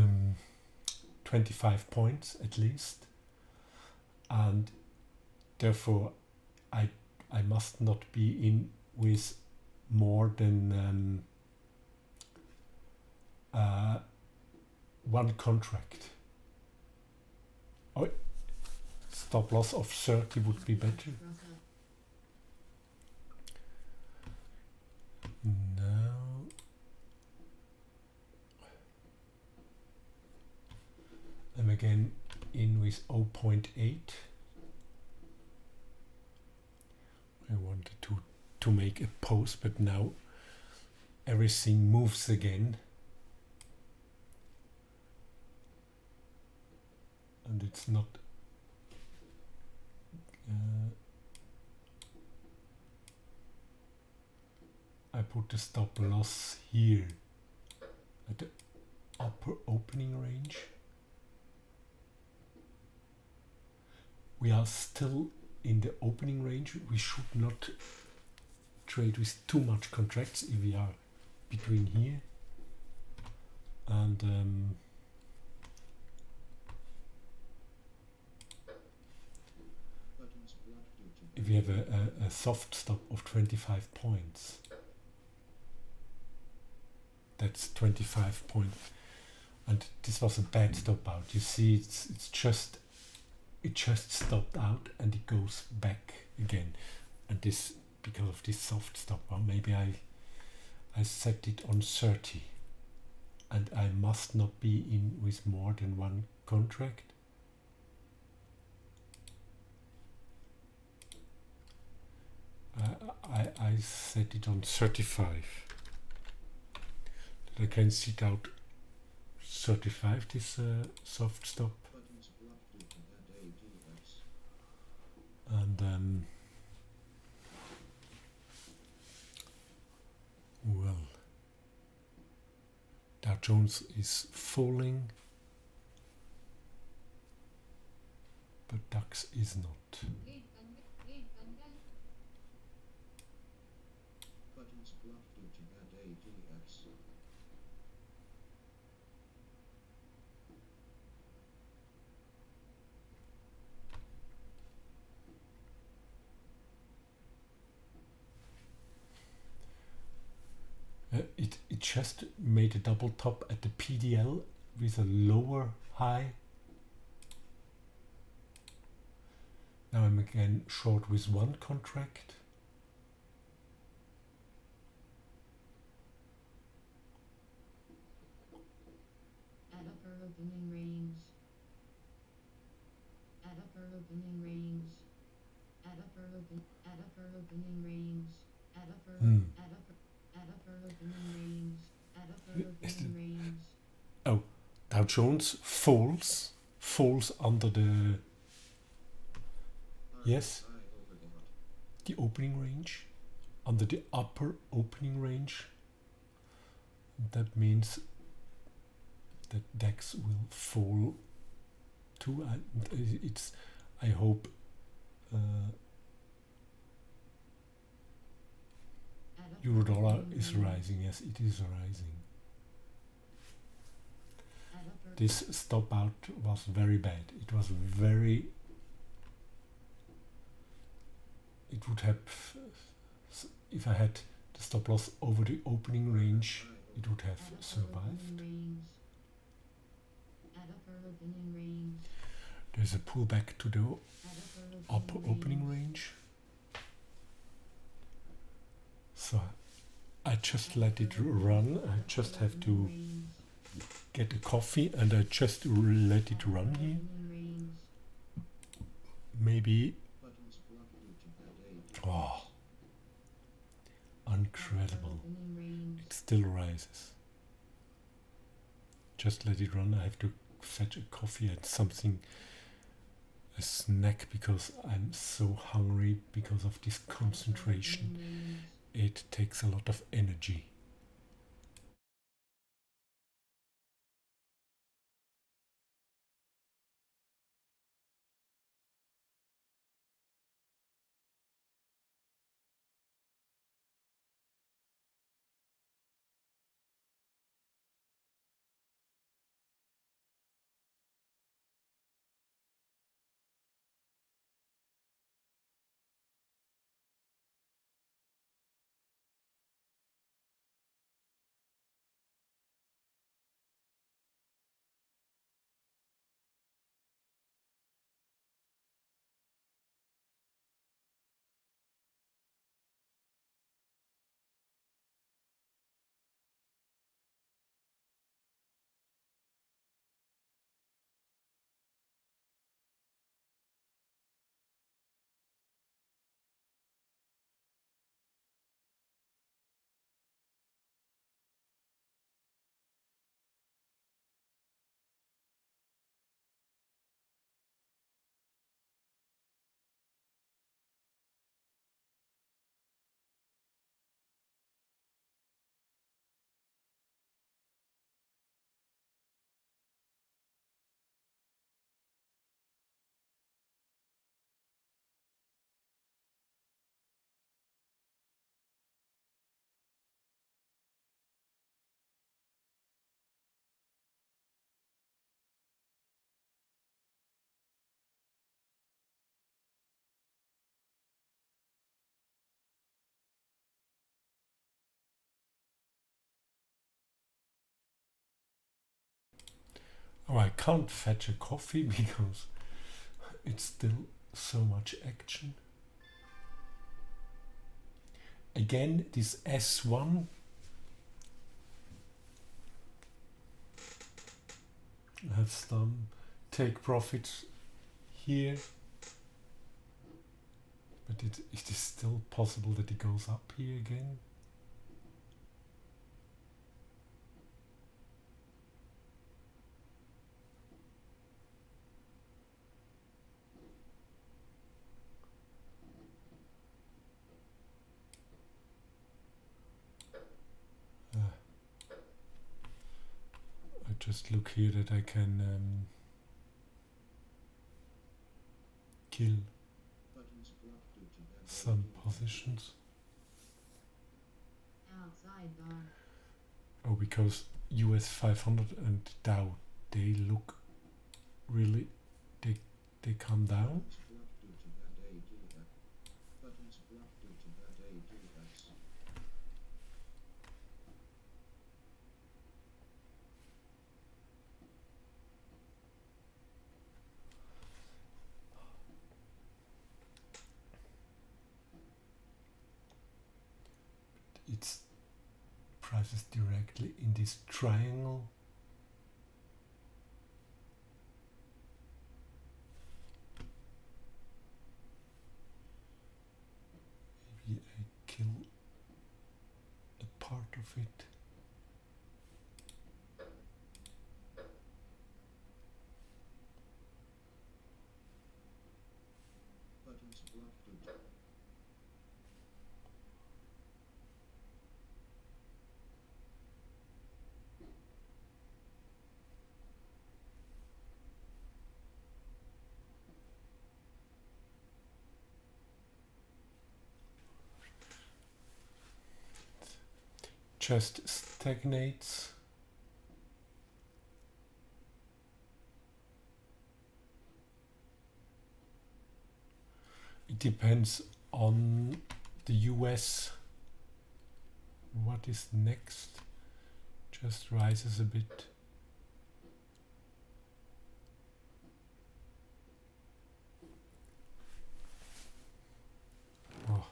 S1: 25 points at least, and therefore I must not be in with more than one contract. Oh, stop loss of 30 would be better. Now I'm again in with 0.8. I wanted to make a pause, but now everything moves again, and it's not I put the stop loss here at the upper opening range. We are still in the opening range. We should not trade with too much contracts if we are between here and
S2: Buttons blocked due to
S1: if we have a soft stop of 25 points. That's 25 points, and this was a bad stop out. You see, it just stopped out and it goes back again, and this because of this soft stop. Or maybe I set it on 30, and I must not be in with more than one contract. I set it on 35. I can sit out 35, this soft stop,
S2: buttons blocked due to bad ADS.
S1: and well, Dow Jones is falling, but DAX is not.
S2: Buttons blocked due to bad ADS.
S1: It just made a double top at the PDL with a lower high. Now I'm again short with one contract.
S3: At upper opening range. At upper opening range. At upper opening range. At upper opening range. At upper opening range.
S1: Oh, Dow Jones falls under the yes, the opening range, under the upper opening range. That means that DAX will fall too. I hope euro dollar is rising. Yes, it is rising. This stop out was very bad. It was very. It would have, if I had the stop loss over the opening range, it would have survived. There's a pullback to the upper opening range. So I just let it run. I just have to get a coffee and I just let it run here. Maybe. Oh, incredible. It still rises. Just let it run. I have to fetch a coffee and something, a snack, because I'm so hungry because of this concentration. It takes a lot of energy. Oh, I can't fetch a coffee because it's still so much action. Again, this S1. I have some take profits here, but it is still possible that it goes up here again. I just look here that I can kill some positions.
S3: Outside bar.
S1: Oh, because US 500 and Dow, they look really, they come down. traces directly in this triangle. Maybe I kill a part of it.
S2: Buttons blocked due to
S1: Just stagnates. It depends on the US. What is next? Just rises a bit. Oh.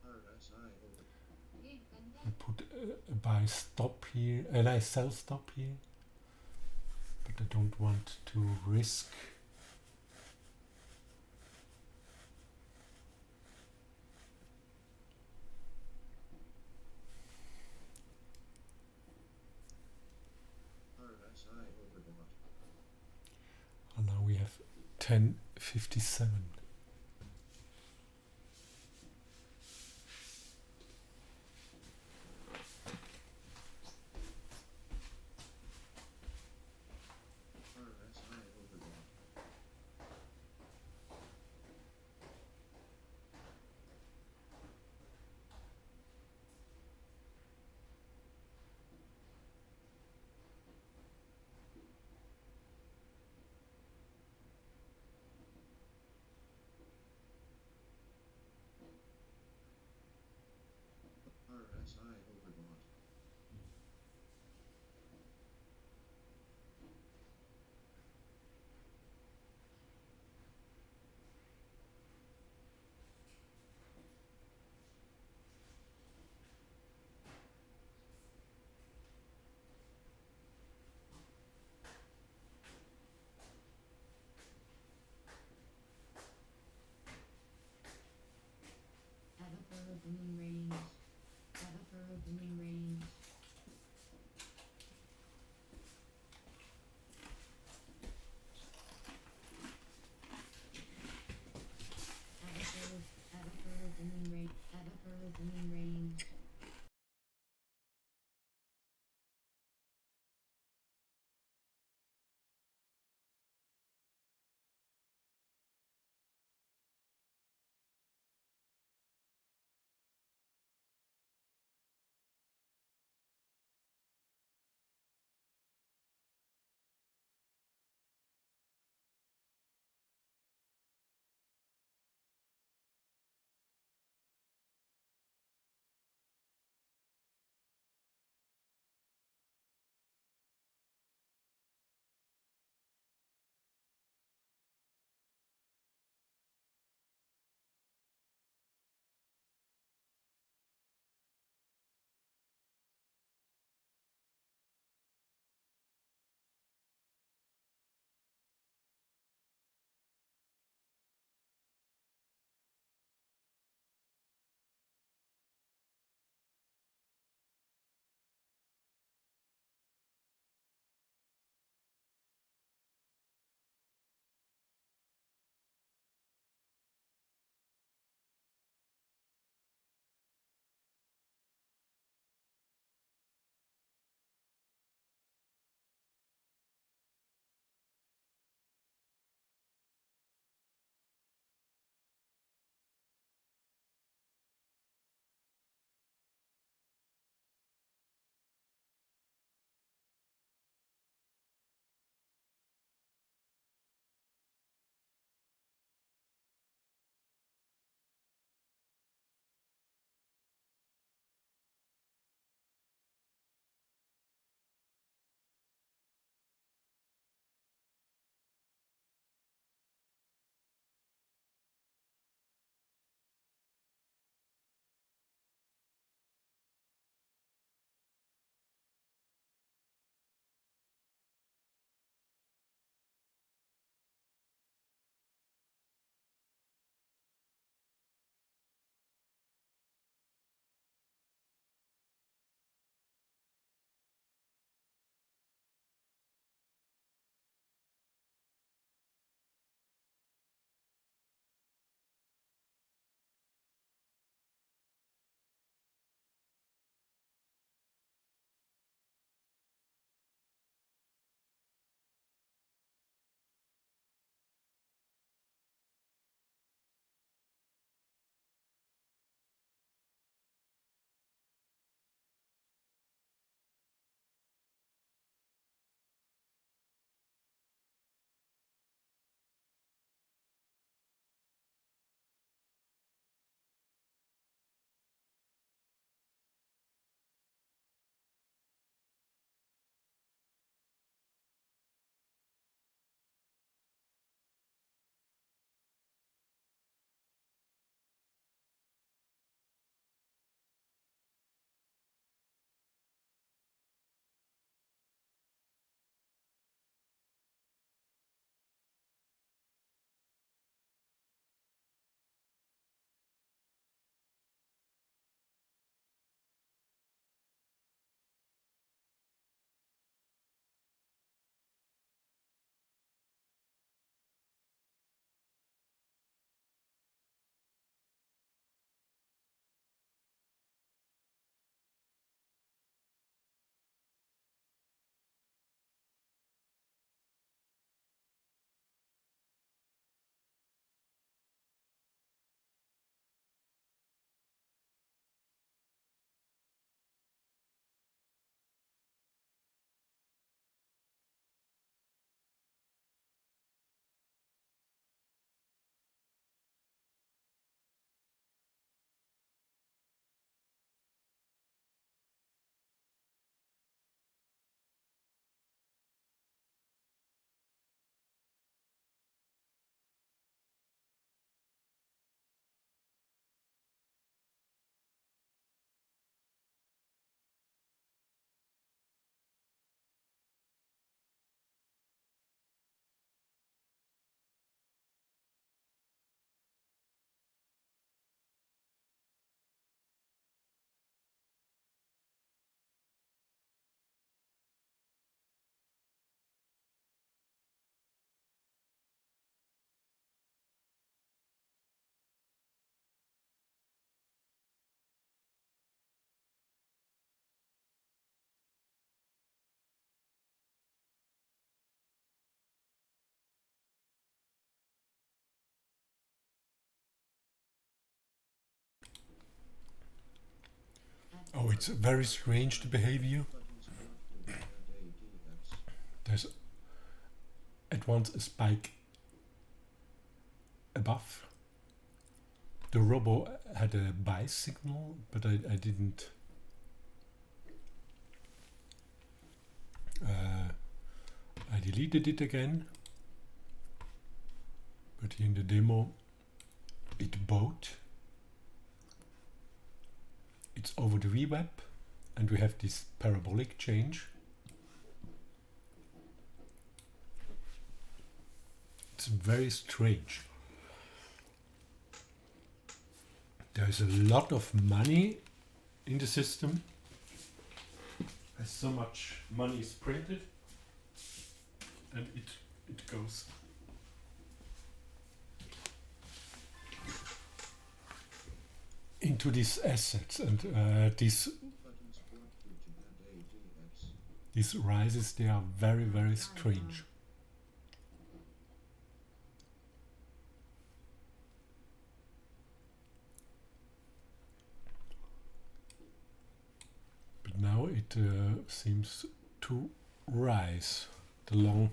S2: RSI over
S1: I put a buy stop here, and I sell stop here, but I don't want to risk.
S2: RSI overbought.
S1: And now we have 10:57.
S2: RSI overbought. RSI overbought.
S3: At upper opening range. At upper opening range. At upper opening range. At upper opening range.
S1: Oh, it's very strange, the behavior.
S2: Buttons blocked to ADX.
S1: There's at once a spike above. The robo had a buy signal, but I didn't. I deleted it again. But in the demo, it bought. It's over the VWAP, and we have this parabolic change. It's very strange. There's a lot of money in the system. As so much money is printed, and it goes. Into these assets, and these
S2: Buttons blocked to ADX.
S1: these rises, they are very, very strange. But now it seems to rise. The long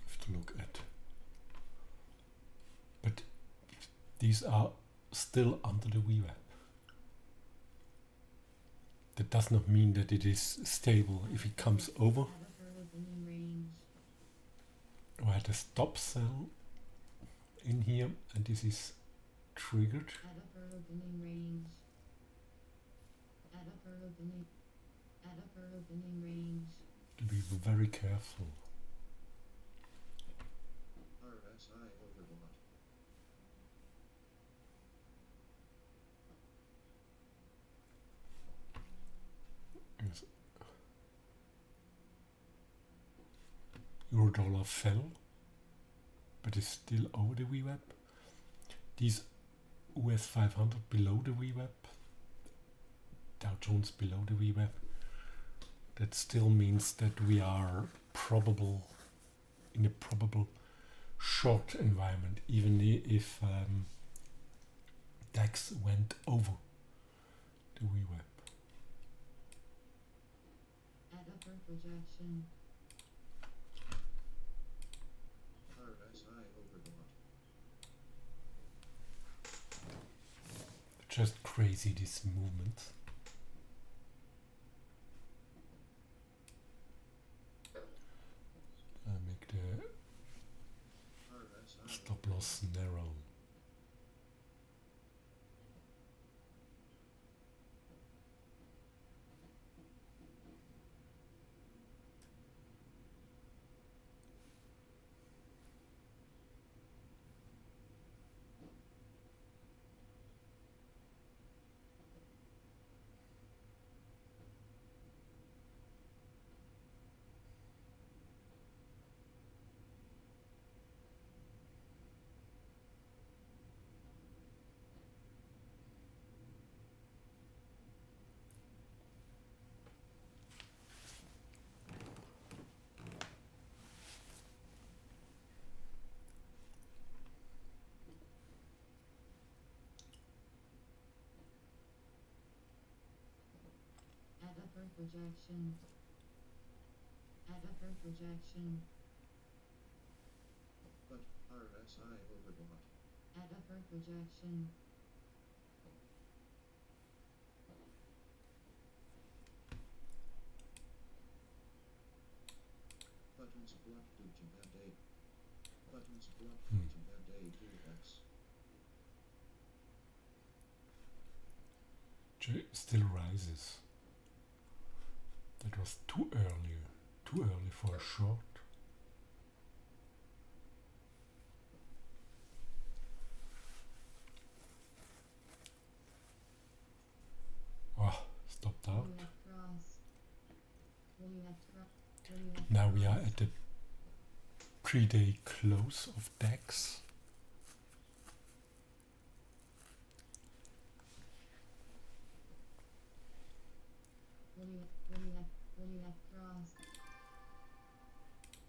S1: have to look at. But these are still under the VWAP. That does not mean that it is stable. If it comes over,
S3: At upper opening range.
S1: or at a stop cell in here, and this is triggered.
S3: At upper opening range. At upper opening. At upper opening range.
S1: To be very careful.
S2: RSI overbought.
S1: Yes. Euro-dollar fell, but is still over the VWAP. These US 500 below the VWAP, Dow Jones below the VWAP. That still means that we are in a probable short environment, even if DAX went over the VWAP.
S3: At upper projection.
S2: RSI overbought.
S1: Just crazy, this movement. Make the
S2: RSI
S1: stop loss narrow.
S3: At upper projection. At upper projection.
S2: but RSI overbought.
S3: At upper projection.
S2: Buttons blocked to AD. Buttons blocked
S1: Hmm.
S2: to ADX.
S1: Still rises. That was too early for a short. Oh, stopped out.
S3: Will you have crossed? Will you have Will you have
S1: Now we are
S3: crossed?
S1: at the pre-day close of DAX.
S3: Will you have crossed?